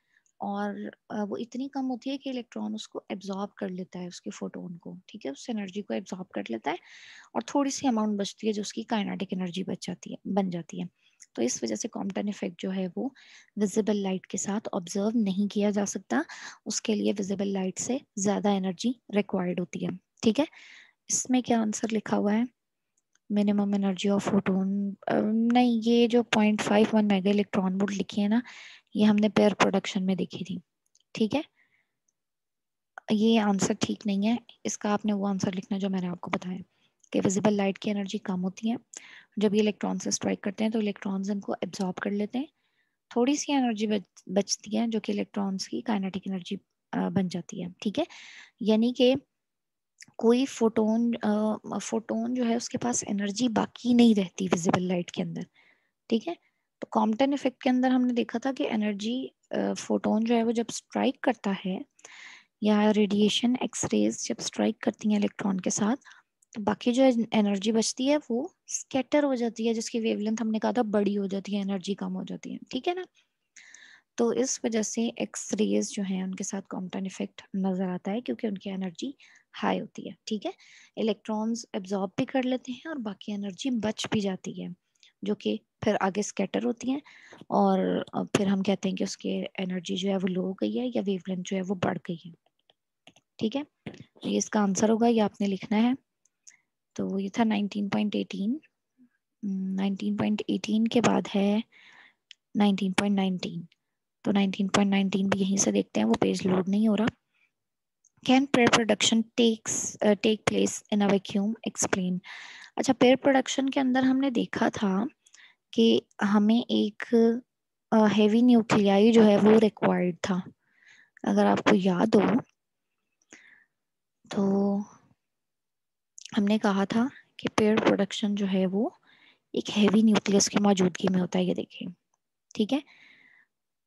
और वो इतनी कम होती है कि इलेक्ट्रॉन उसको एब्जॉर्ब कर लेता है, उसके फोटोन को। ठीक है, उस एनर्जी को एब्जॉर्ब कर लेता है, और थोड़ी सी अमाउंट बचती है जो उसकी काइनेटिक एनर्जी बच जाती है, बन जाती है। तो इस वजह से कॉम्पटन इफेक्ट जो है वो विजिबल लाइट के साथ ऑब्जर्व नहीं किया जा सकता। उसके लिए विजिबल लाइट से ज्यादा एनर्जी रिक्वायर्ड होती है। ठीक है, इसमें क्या आंसर लिखा हुआ है? मिनिमम एनर्जी ऑफ फोटोन, नहीं, ये जो 0.51 मेगा इलेक्ट्रॉन वोल्ट लिखी है ना, ये हमने पेयर प्रोडक्शन में देखी थी। ठीक है, ये आंसर ठीक नहीं है। इसका आपने वो आंसर लिखना जो मैंने आपको बताया, कि विजिबल लाइट की एनर्जी कम होती है। जब ये इलेक्ट्रॉन से स्ट्राइक करते हैं तो इलेक्ट्रॉन्स इनको एब्जॉर्ब कर लेते हैं, थोड़ी सी एनर्जी बचती है जो कि इलेक्ट्रॉन्स की काइनेटिक एनर्जी बन जाती है। ठीक है, यानी कि कोई फोटोन जो है उसके पास एनर्जी बाकी नहीं रहती विजिबल लाइट के अंदर। ठीक है, तो कॉम्पटन इफेक्ट के अंदर हमने देखा था कि एनर्जी, फोटोन जो है वो जब स्ट्राइक करता है, या रेडिएशन एक्स रेज जब स्ट्राइक करती हैं इलेक्ट्रॉन के साथ, तो बाकी जो एनर्जी बचती है वो स्कैटर हो जाती है, जिसकी वेवलेंथ हमने कहा था बड़ी हो जाती है, एनर्जी कम हो जाती है। ठीक है ना, तो इस वजह से एक्स रेज जो है उनके साथ कॉम्पटन इफेक्ट नजर आता है, क्योंकि उनकी एनर्जी हाई होती है। ठीक है, इलेक्ट्रॉन्स एब्जॉर्ब भी कर लेते हैं और बाकी एनर्जी बच भी जाती है, जो कि फिर आगे स्कैटर होती है, और फिर हम कहते हैं कि उसकी एनर्जी जो है वो लो हो गई है, या वेवलेंथ जो है वो बढ़ गई है। ठीक है, तो ये इसका आंसर होगा, ये आपने लिखना है। तो ये था 19.18। 19.18 के बाद है 19.19। तो 19.19 भी यहीं से देखते हैं, वो पेज लोड नहीं हो रहा। Can pair production take place in a vacuum? Explain. अच्छा, पेयर प्रोडक्शन के अंदर हमने देखा था कि हमें एक हेवी न्यूक्लियाई जो है वो रिक्वायर्ड था। अगर आपको याद हो तो हमने कहा था कि पेयर प्रोडक्शन जो है वो एक हैवी न्यूक्लियस की मौजूदगी में होता है, ये देखिए, ठीक है।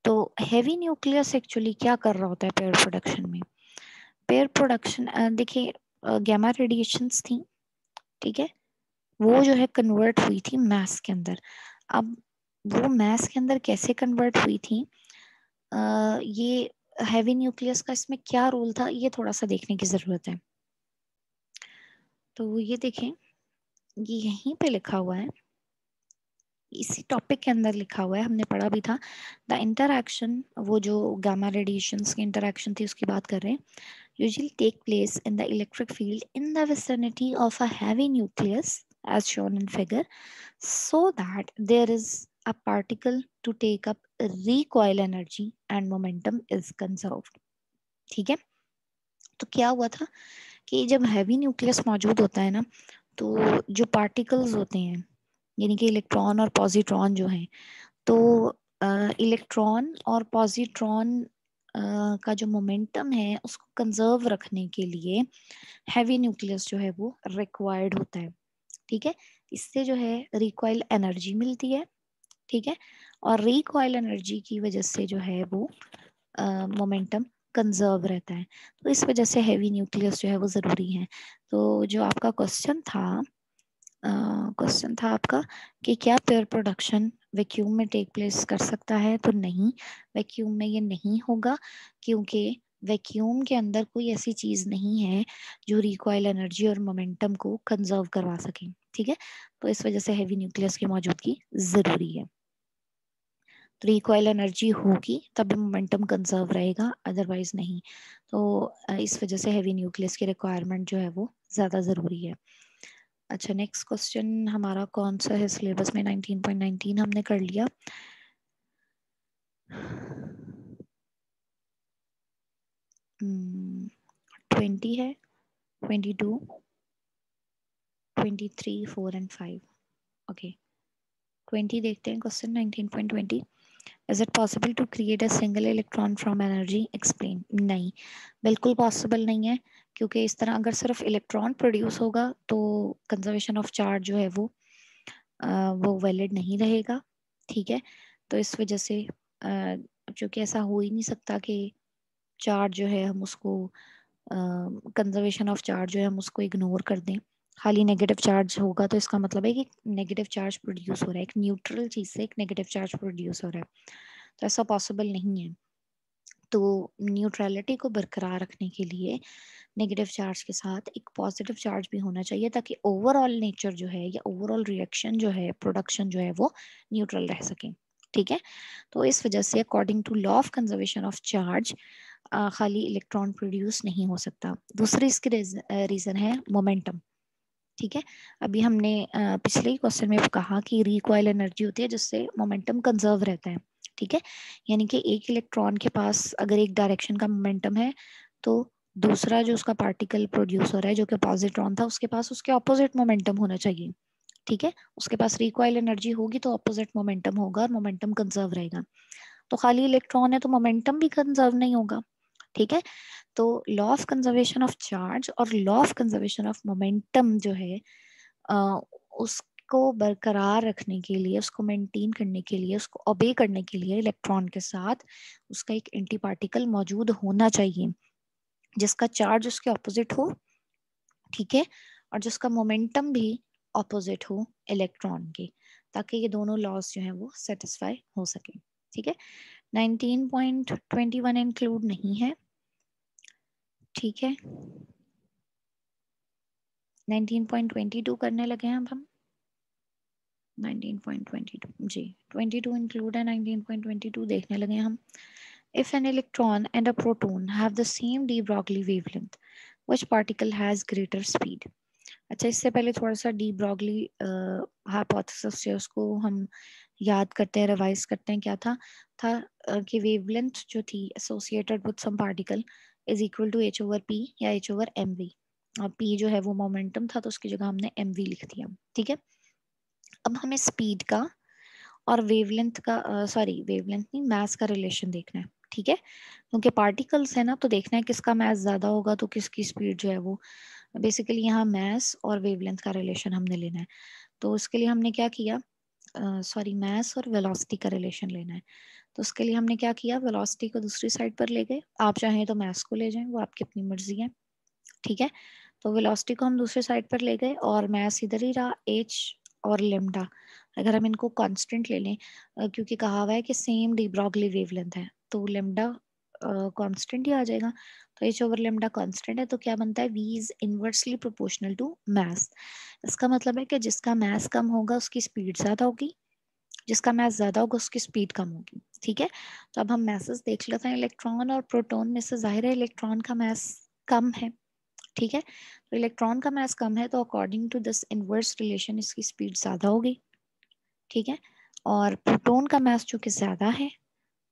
तो हैवी न्यूक्लियस एक्चुअली क्या कर रहा होता है पेयर प्रोडक्शन में? पेयर प्रोडक्शन देखिए, गैमा रेडिएशंस थी, ठीक है, वो जो है कन्वर्ट हुई थी मास के अंदर। अब वो मास के अंदर कैसे कन्वर्ट हुई थी, ये हैवी न्यूक्लियस का इसमें क्या रोल था, ये थोड़ा सा देखने की जरूरत है। तो ये देखें, ये यहीं पे लिखा हुआ है, इसी टॉपिक के अंदर लिखा हुआ है, हमने पढ़ा भी था। द इंटरैक्शन, वो जो गामा रेडिएशंस की इंटरैक्शन थी उसकी बात कर रहे हैं, usually take place in the electric field in the vicinity of a heavy nucleus as shown in figure, so that there is a particle to take up recoil energy and momentum is conserved। ठीक है, तो क्या हुआ था कि जब heavy nucleus मौजूद होता है ना, तो जो पार्टिकल्स होते हैं, यानी कि इलेक्ट्रॉन और पॉजिट्रॉन जो हैं, तो इलेक्ट्रॉन और पॉजिट्रॉन का जो मोमेंटम है उसको कंजर्व रखने के लिए हैवी न्यूक्लियस जो है वो रिक्वायर्ड होता है, ठीक है। इससे जो है रिकॉइल एनर्जी मिलती है, ठीक है, और रिकॉइल एनर्जी की वजह से जो है वो मोमेंटम कंजर्व रहता है। तो इस वजह से हैवी न्यूक्लियस जो है वो ज़रूरी है। तो जो आपका क्वेश्चन था आपका कि क्या पेयर प्रोडक्शन वैक्यूम में टेक प्लेस कर सकता है, तो नहीं, वैक्यूम में ये नहीं होगा, क्योंकि वैक्यूम के अंदर कोई ऐसी चीज नहीं है जो रिकॉइल एनर्जी और मोमेंटम को कंजर्व करवा सके, ठीक है। तो इस वजह से हैवी न्यूक्लियस की मौजूदगी जरूरी है। तो रिकॉइल एनर्जी होगी तभी मोमेंटम कंजर्व रहेगा, अदरवाइज नहीं। तो इस वजह से हैवी न्यूक्लियस की रिक्वायरमेंट जो है वो ज्यादा जरूरी है। अच्छा, नेक्स्ट क्वेश्चन हमारा कौन सा है सिलेबस में? 19.19 हमने कर लिया। 20 है, 22, 23, 4 एंड 5। ओके, 20 देखते हैं question 19.20। Is it possible to create a single electron from energy? Explain. नहीं, बिल्कुल पॉसिबल नहीं है, क्योंकि इस तरह अगर सिर्फ इलेक्ट्रॉन प्रोड्यूस होगा तो कंजर्वेशन ऑफ चार्ज जो है वो वैलिड नहीं रहेगा, ठीक है। तो इस वजह से चूंकि ऐसा हो ही नहीं सकता कि चार्ज जो है हम उसको कंजर्वेशन ऑफ चार्ज जो है हम उसको इग्नोर कर दें। खाली नेगेटिव चार्ज होगा तो इसका मतलब है कि नेगेटिव चार्ज प्रोड्यूस हो रहा है, एक न्यूट्रल चीज से एक नेगेटिव चार्ज प्रोड्यूस हो रहा है, तो ऐसा पॉसिबल नहीं है। तो न्यूट्रलिटी को बरकरार रखने के लिए नेगेटिव चार्ज के साथ एक पॉजिटिव चार्ज भी होना चाहिए, ताकि ओवरऑल नेचर जो है या ओवरऑल रिएक्शन जो है, प्रोडक्शन जो है वो न्यूट्रल रह सके, ठीक है। तो इस वजह से according to law of conservation of charge खाली इलेक्ट्रॉन प्रोड्यूस नहीं हो सकता। दूसरी इसकी रीजन है मोमेंटम, ठीक है। अभी हमने पिछले ही क्वेश्चन में कहा कि रिकॉइल एनर्जी होती है जिससे मोमेंटम कंजर्व रहता है, ठीक है। यानी कि एक इलेक्ट्रॉन के पास अगर एक डायरेक्शन का मोमेंटम है, तो दूसरा जो उसका पार्टिकल प्रोड्यूस हो रहा है जो कि पॉजिट्रॉन था, उसके पास उसके ऑपोजिट मोमेंटम होना चाहिए, ठीक है। उसके पास रिकॉइल एनर्जी होगी तो ऑपोजिट मोमेंटम होगा और मोमेंटम कंजर्व रहेगा। तो खाली इलेक्ट्रॉन है तो मोमेंटम भी कंजर्व नहीं होगा, ठीक है। तो law of conservation of charge और law of conservation of momentum जो है उसको बरकरार रखने के लिए, उसको मेंटेन करने के लिए, उसको ओबे करने के लिए इलेक्ट्रॉन के साथ उसका एक एंटी पार्टिकल मौजूद होना चाहिए जिसका चार्ज उसके ऑपोजिट हो, ठीक है, और जिसका मोमेंटम भी ऑपोजिट हो इलेक्ट्रॉन के, ताकि ये दोनों लॉज जो है वो सेटिस्फाई हो सके, ठीक है। 19.21 इंक्लूड नहीं है, ठीक है। 19.22 करने लगे हैं अब हम। 19.22 जी, 22 इंक्लूड है, 19.22 देखने लगे हम। If an electron and a proton have the same de Broglie wavelength, which particle has greater speed? अच्छा, इससे पहले थोड़ा सा डी ब्रॉगली हाइपोथेसिस है उसको हम याद करते हैं, रिवाइज करते हैं। क्या था कि वेवलेंथ जो थी associated with some particle is equal to H over P या एच ओवर एम वी, और पी जो है वो मोमेंटम था तो उसकी जगह हमने एम वी लिख दिया, ठीक है। अब हमें स्पीड का और वेवलेंथ का, सॉरी वेवलेंथ नहीं, मास का रिलेशन देखना है, ठीक है। क्योंकि पार्टिकल्स है ना, तो देखना है किसका मास ज्यादा होगा तो किसकी स्पीड जो है वो बेसिकली यहाँ मैस और वेवलेंथ का रिलेशन हमने लेना है। तो उसके लिए हमने क्या किया, सॉरी मैस और वेलोसिटी का रिलेशन लेना है। तो उसके लिए हमने क्या किया, वेलोसिटी को दूसरी साइड पर ले गए, आप चाहें तो मैस को ले जाएं, वो आपकी अपनी मर्जी है, ठीक है। तो वेलोसिटी को हम दूसरी साइड पर ले गए और मैस इधर ही रहा, एच और लेमडा। अगर हम इनको कांस्टेंट ले लें, क्योंकि कहा हुआ है कि सेम डी ब्रॉगली वेवलेंथ है, तो लेमडा कांस्टेंट ही आ जाएगा। तो एच ओवर लेमडा कांस्टेंट है, तो क्या बनता है, V is inversely proportional to mass. इसका मतलब है कि जिसका मैस कम होगा उसकी स्पीड ज्यादा होगी, जिसका मैस ज्यादा होगा उसकी स्पीड कम होगी, ठीक है। तो अब हम मैसेस देख लेते हैं, इलेक्ट्रॉन और प्रोटॉन में से जाहिर है इलेक्ट्रॉन का मैस कम है, ठीक है। तो इलेक्ट्रॉन का मैस कम है, तो according to this inverse relation इसकी स्पीड ज्यादा होगी, ठीक है। और प्रोटॉन का मैस जो कि ज्यादा है,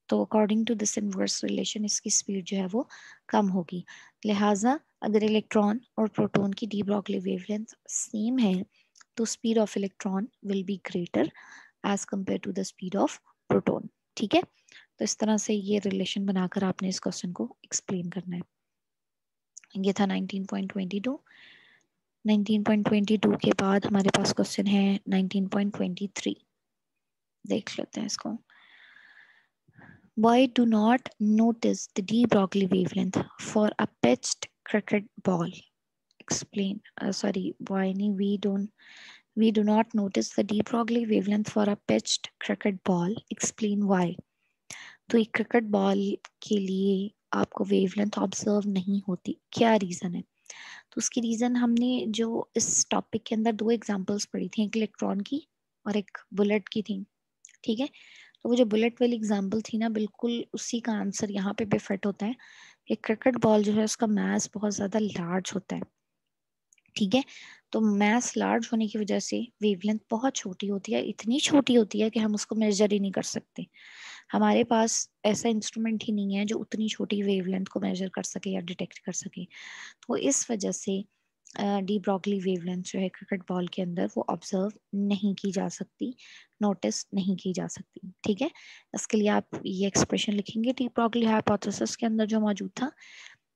तो according to this inverse relation इसकी स्पीड जो है वो कम होगी। लिहाजा अगर इलेक्ट्रॉन और प्रोटॉन की डी ब्रॉगली वेवलेंथ सेम है, तो speed of electron will be greater as compare to the speed of proton, ठीक है। तो इस तरह से ये रिलेशन बनाकर आपने इस क्वेश्चन को एक्सप्लेन करना है। ये था 19.22। 19.22 के बाद हमारे पास क्वेश्चन है 19.23, देख लेते हैं इसको। Why do not notice the de Broglie wavelength for a pitched cricket ball? Explain. Sorry, why we do not notice the de Broglie wavelength for a pitched cricket ball? Explain why. तो एक cricket ball के लिए आपको wavelength observe नहीं होती, क्या reason है? तो उसकी रीजन हमने जो इस टॉपिक के अंदर दो एग्जांपल्स पढ़ी थी, एक इलेक्ट्रॉन की और एक बुलेट की थी, ठीक है। तो वो जो बुलेट वाली एग्जांपल थी ना, बिल्कुल उसी का आंसर यहाँ पे भी फिट होता है। एक क्रिकेट बॉल जो है उसका मास बहुत ज्यादा लार्ज होता है, ठीक है। तो मास लार्ज होने की वजह से वेवलेंथ बहुत छोटी होती है, इतनी छोटी होती है कि हम उसको मेजर ही नहीं कर सकते। हमारे पास ऐसा इंस्ट्रूमेंट ही नहीं है जो उतनी छोटी वेवलेंथ को मेजर कर सके या डिटेक्ट कर सके। तो इस वजह से डी ब्रॉगली वेवलेंथ जो है क्रिकेट बॉल के अंदर वो ऑब्जर्व नहीं की जा सकती, नोटिस नहीं की जा सकती, ठीक है। इसके लिए आप ये एक्सप्रेशन लिखेंगे डी ब्रॉगली हाइपोथेसिस के अंदर जो मौजूद था,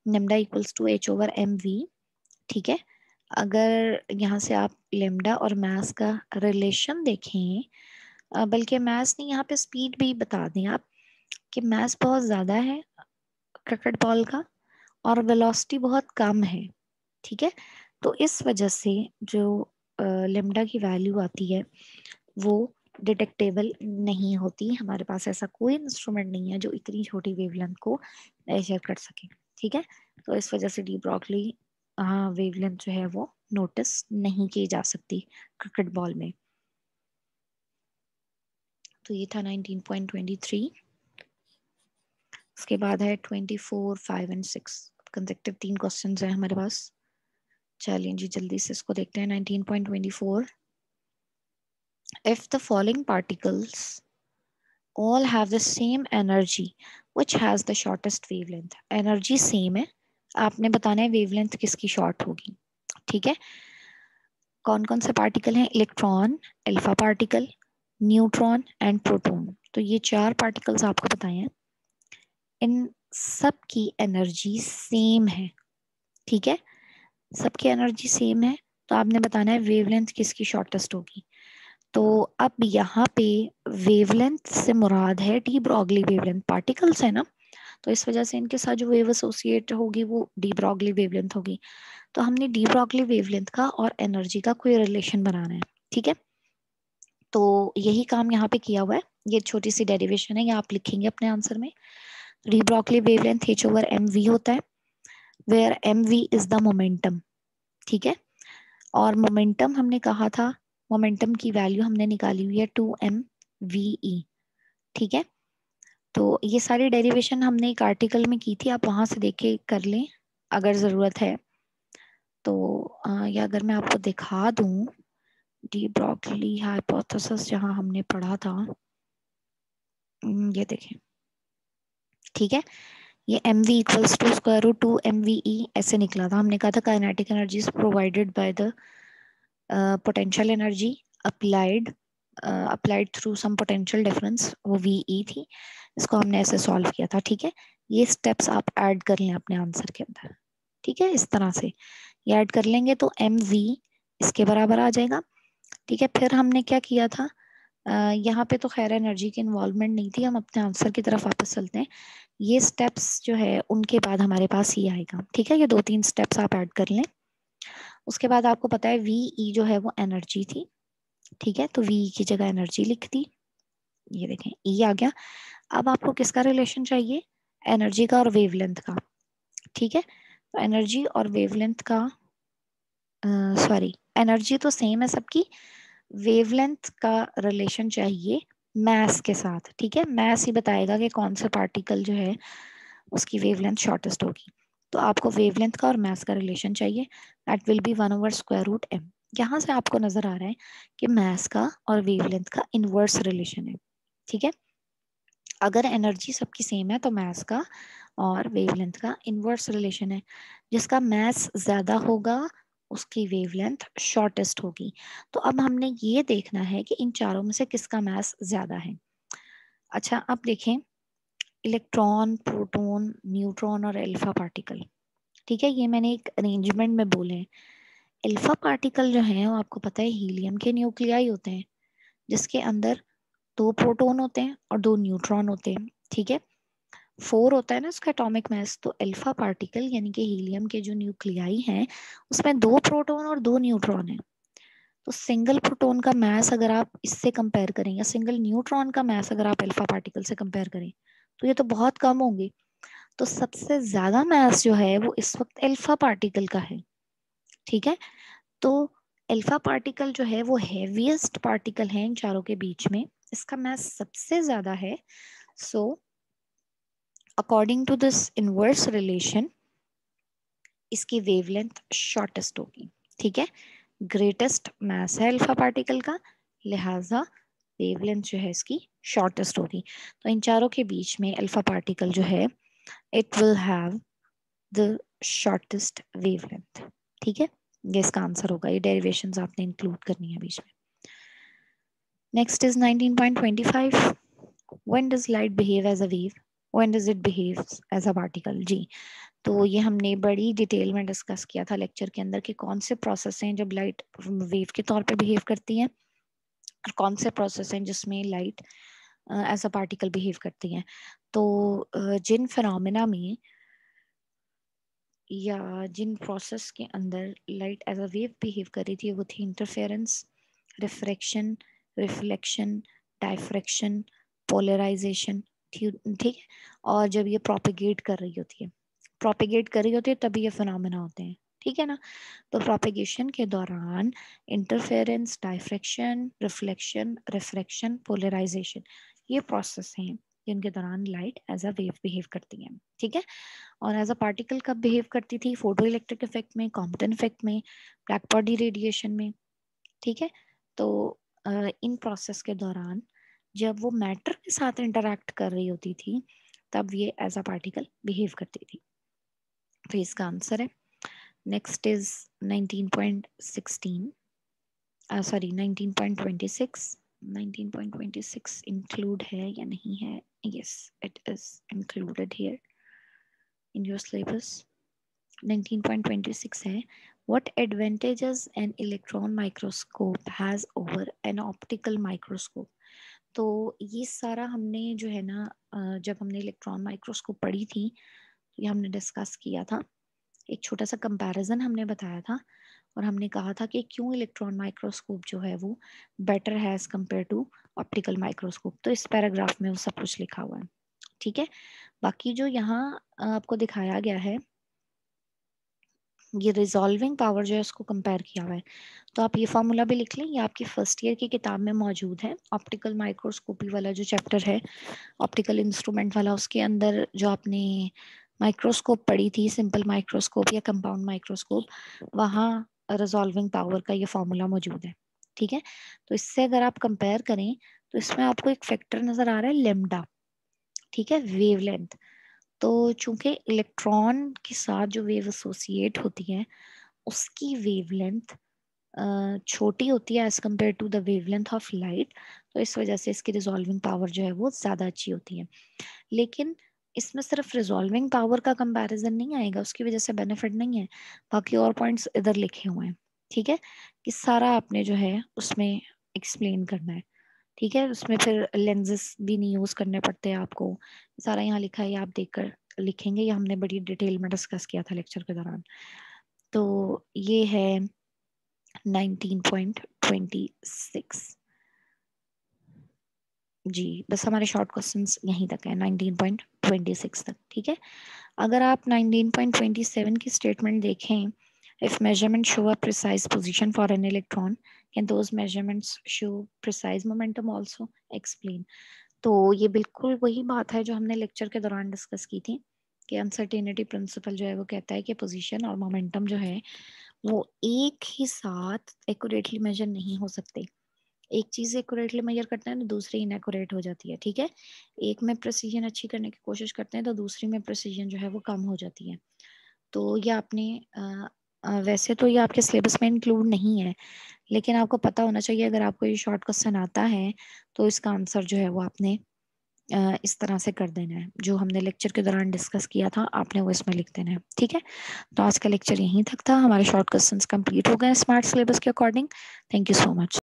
lambda equals to H over M V, ठीक है। अगर यहाँ से आप लेमडा और मास का रिलेशन देखें, बल्कि मास नहीं, यहाँ पे स्पीड भी बता दें आप कि मास बहुत ज्यादा है क्रिकेट बॉल का और वेलोसिटी बहुत कम है, ठीक है। तो इस वजह से जो लेमडा की वैल्यू आती है वो डिटेक्टेबल नहीं होती। हमारे पास ऐसा कोई इंस्ट्रूमेंट नहीं है जो इतनी छोटी वेवलेंथ को मेजर कर सके, ठीक है। तो इस वजह से डी ब्रॉगली वेवलेंथ जो है वो नोटिस नहीं की जा सकती क्रिकेट बॉल में। तो ये था 19.23। उसके बाद है 24, 5 एंड 6। कंसेक्टिव 3 क्वेश्चंस हैं हमारे पास। चलिए जी जल्दी से इसको देखते हैं। 19.24, if the following particles all have the same energy which has the shortest wavelength, energy same है, आपने बताना है वेवलेंथ किसकी शॉर्ट होगी, ठीक है। कौन कौन से पार्टिकल हैं, electron, alpha particle, neutron and proton. तो ये 4 पार्टिकल्स आपको बताए हैं, इन सब की एनर्जी सेम है, ठीक है। सबकी एनर्जी सेम है, तो आपने बताना है वेवलेंथ किसकी शॉर्टेस्ट होगी। तो अब यहाँ पे वेवलेंथ से मुराद है डी ब्रॉगली वेवलेंथ, पार्टिकल्स है ना, तो इस वजह से इनके साथ जो वेव एसोसिएट होगी वो डी ब्रॉगली वेवलेंथ होगी। तो हमने डी ब्रॉगली वेवलेंथ का और एनर्जी का कोई रिलेशन बनाना है, ठीक है। तो यही काम यहाँ पे किया हुआ है, ये छोटी सी डेरिवेशन है, ये आप लिखेंगे अपने आंसर में। De Broglie wavelength H over M V होता है, where M V is the momentum, ठीक है। और मोमेंटम हमने कहा था, मोमेंटम की वैल्यू हमने निकाली हुई है 2mve, ठीक है। तो ये सारी डेरिवेशन हमने एक आर्टिकल में की थी, आप वहां से देख के कर लें अगर जरूरत है तो। या अगर मैं आपको दिखा दूं डी ब्रॉगली हाइपोथेसिस जहां हमने पढ़ा था, ये देखें, ठीक है। ये mv equals to square root 2mve ऐसे निकला था। हमने कहा था kinetic energy is provided by the potential energy applied through some potential difference, वो VE थी। इसको हमने ऐसे सॉल्व किया था, ठीक है। ये स्टेप्स आप ऐड कर लें अपने आंसर के अंदर। ठीक है, इस तरह से ये ऐड कर लेंगे तो mv इसके बराबर आ जाएगा। ठीक है, फिर हमने क्या किया था, यहाँ पे तो खैर एनर्जी की इन्वॉल्वमेंट नहीं थी, हम अपने आंसर की तरफ वापस चलते हैं। ये स्टेप्स जो है उनके बाद हमारे पास ये आएगा। ठीक है, ये 2-3 स्टेप्स आप ऐड कर लें। उसके बाद आपको पता है वी जो है वो एनर्जी थी। ठीक है, तो वी की जगह एनर्जी लिख दी, ये देखें ई आ गया। अब आपको किसका रिलेशन चाहिए, एनर्जी का और वेवलेंथ का। ठीक है, तो एनर्जी और वेवलेंथ का, सॉरी एनर्जी तो सेम है सबकी, वेवलेंथ का रिलेशन चाहिए मैस के साथ। ठीक है, मैस ही बताएगा कि कौन सा पार्टिकल जो है उसकी वेवलेंथ शॉर्टेस्ट होगी। तो आपको वेवलेंथ का और मैस का रिलेशन चाहिए, दैट विल बी 1/√m। यहाँ से आपको नजर आ रहा है कि मैस का और वेवलेंथ का इनवर्स रिलेशन है। ठीक है, अगर एनर्जी सबकी सेम है तो मैस का और वेवलेंथ का इनवर्स रिलेशन है। जिसका मैस ज्यादा होगा उसकी वेवलेंथ शॉर्टेस्ट होगी। तो अब हमने ये देखना है कि इन चारों में से किसका मैस ज्यादा है। अच्छा, अब देखें इलेक्ट्रॉन, प्रोटॉन, न्यूट्रॉन और अल्फा पार्टिकल। ठीक है, ये मैंने एक अरेंजमेंट में बोले हैं। अल्फा पार्टिकल जो है वो आपको पता है हीलियम के न्यूक्लियाई होते हैं, जिसके अंदर 2 प्रोटॉन होते हैं और 2 न्यूट्रॉन होते हैं। ठीक है, 4 होता है ना उसका एटॉमिक मास। तो अल्फा पार्टिकल यानी कि हीलियम के जो न्यूक्लियाई हैं उसमें 2 प्रोटॉन और 2 न्यूट्रॉन है। तो सिंगल प्रोटॉन का मास अगर आप इससे कंपेयर करें या सिंगल न्यूट्रॉन का मास अगर आप अल्फा पार्टिकल से कंपेयर करें तो ये तो बहुत कम होंगे। तो सबसे ज्यादा मास जो है वो इस वक्त अल्फा पार्टिकल का है। ठीक है, तो अल्फा पार्टिकल जो है वो हेवीएस्ट पार्टिकल है इन चारों के बीच में, इसका मास सबसे ज्यादा है। So according to this inverse relation इसकी वेवलेंथ शॉर्टेस्ट होगी। ठीक है, ग्रेटेस्ट मास है अल्फा पार्टिकल का, लिहाजा वेवलेंथ जो है इसकी शॉर्टेस्ट होगी। तो इन चारों के बीच में अल्फा पार्टिकल जो है it will have the shortest wavelength. ठीक है, ये इसका आंसर होगा। ये डेरिवेशंस आपने इंक्लूड करनी है बीच में। Next is 19.25, when does light behave as a wave, when does it behave as a particle. जी, तो ये हमने बड़ी डिटेल में डिस्कस किया था लेक्चर के अंदर कि कौन से प्रोसेस हैं जब लाइट वेव के तौर पे बिहेव करती है और कौन से प्रोसेस हैं जिसमें light as a particle behave करती है। तो जिन फिनोमेना में या जिन प्रोसेस के अंदर light as a wave behave कर रही थी वो थी interference, refraction, reflection, diffraction, polarization. ठीक है, और जब ये प्रोपेगेट कर रही होती है, प्रोपेगेट कर रही होती है तभी ये फिनोमेना होते हैं। ठीक है ना, तो प्रोपेगेशन के दौरान interference, diffraction, reflection, refraction, polarization, ये प्रोसेस हैं जिनके दौरान light as a wave behave करती है। ठीक है, और एज अ पार्टिकल कब बिहेव करती थी, फोटो इलेक्ट्रिक इफेक्ट में, कॉम्पटन इफेक्ट में, ब्लैक बॉडी रेडिएशन में। ठीक है, तो इन प्रोसेस के दौरान जब वो मैटर के साथ इंटरैक्ट कर रही होती थी तब ये एज अ पार्टिकल बिहेव करती थी। तो इसका आंसर है। Next is 19.16 sorry 19.26। 19.26 इंक्लूड है या नहीं है, yes it is included here in your syllabus. 19.26 है, what advantages an electron microscope has over an optical microscope। तो ये सारा हमने जो है ना जब हमने इलेक्ट्रॉन माइक्रोस्कोप पढ़ी थी तो ये हमने डिस्कस किया था। एक छोटा सा कंपैरिजन हमने बताया था और हमने कहा था कि क्यों इलेक्ट्रॉन माइक्रोस्कोप जो है वो बेटर है as compare to optical microscope. तो इस पैराग्राफ में वो सब कुछ लिखा हुआ है। ठीक है, बाकी जो यहाँ आपको दिखाया गया है ये रिजॉल्विंग पावर जो है उसको कंपेयर किया हुआ है। तो आप ये फॉर्मूला भी लिख लें, ये आपकी फर्स्ट ईयर की किताब में मौजूद है। ऑप्टिकल माइक्रोस्कोपी वाला जो चैप्टर है ऑप्टिकल इंस्ट्रूमेंट वाला, उसके अंदर जो आपने माइक्रोस्कोप पढ़ी थी, सिंपल माइक्रोस्कोप या कंपाउंड माइक्रोस्कोप, वहाँ रिजॉल्विंग पावर का ये फॉर्मूला मौजूद है। ठीक है, तो इससे अगर आप कंपेयर करें तो इसमें आपको एक फैक्टर नजर आ रहा है लेमडा। ठीक है, वेवलेंथ। तो चूंकि इलेक्ट्रॉन के साथ जो वेव एसोसिएट होती है उसकी वेवलेंथ छोटी होती है as compare to the wavelength of light, तो इस वजह से इसकी रिजॉल्विंग पावर जो है वो ज़्यादा अच्छी होती है। लेकिन इसमें सिर्फ रिजॉल्विंग पावर का कंपैरिजन नहीं आएगा, उसकी वजह से बेनिफिट नहीं है, बाकी और पॉइंट्स इधर लिखे हुए हैं। ठीक है, कि सारा आपने जो है उसमें एक्सप्लेन करना है। ठीक है, उसमें फिर लेंजेस भी नहीं यूज करने पड़ते आपको, सारा यहाँ लिखा है, ये आप देखकर लिखेंगे, ये हमने बड़ी डिटेल में डिस्कस किया था लेक्चर के दौरान। तो ये है 19.26 जी, बस हमारे शॉर्ट क्वेश्चंस यहीं तक है 19.26 तक। ठीक है, अगर आप 19.27 की स्टेटमेंट देखें, if measurements show a precise position for an electron, can those measurements show precise momentum also? Explain. तो ये बिल्कुल वही बात है जो हमने लेक्चर के दौरान डिस्कस की थी कि अनसर्टेनिटी प्रिंसिपल जो है वो कहता है कि पोजीशन और मोमेंटम जो है वो एक ही साथ एक्यूरेटली मेजर नहीं हो सकते। एक चीज एक्यूरेटली मेजर करते हैं तो दूसरी इनएक्यूरेट हो जाती है। ठीक है, एक में प्रेसिजन अच्छी करने की कोशिश करते हैं तो दूसरी में प्रेसिजन जो है वो कम हो जाती है। तो ये आपने वैसे तो ये आपके सिलेबस में इंक्लूड नहीं है, लेकिन आपको पता होना चाहिए, अगर आपको ये शॉर्ट क्वेश्चन आता है तो इसका आंसर जो है वो आपने इस तरह से कर देना है, जो हमने लेक्चर के दौरान डिस्कस किया था आपने वो इसमें लिख देना है। ठीक है, तो आज का लेक्चर यहीं तक था, हमारे शॉर्ट क्वेश्चंस कंप्लीट हो गए स्मार्ट सिलेबस के according. Thank you so much.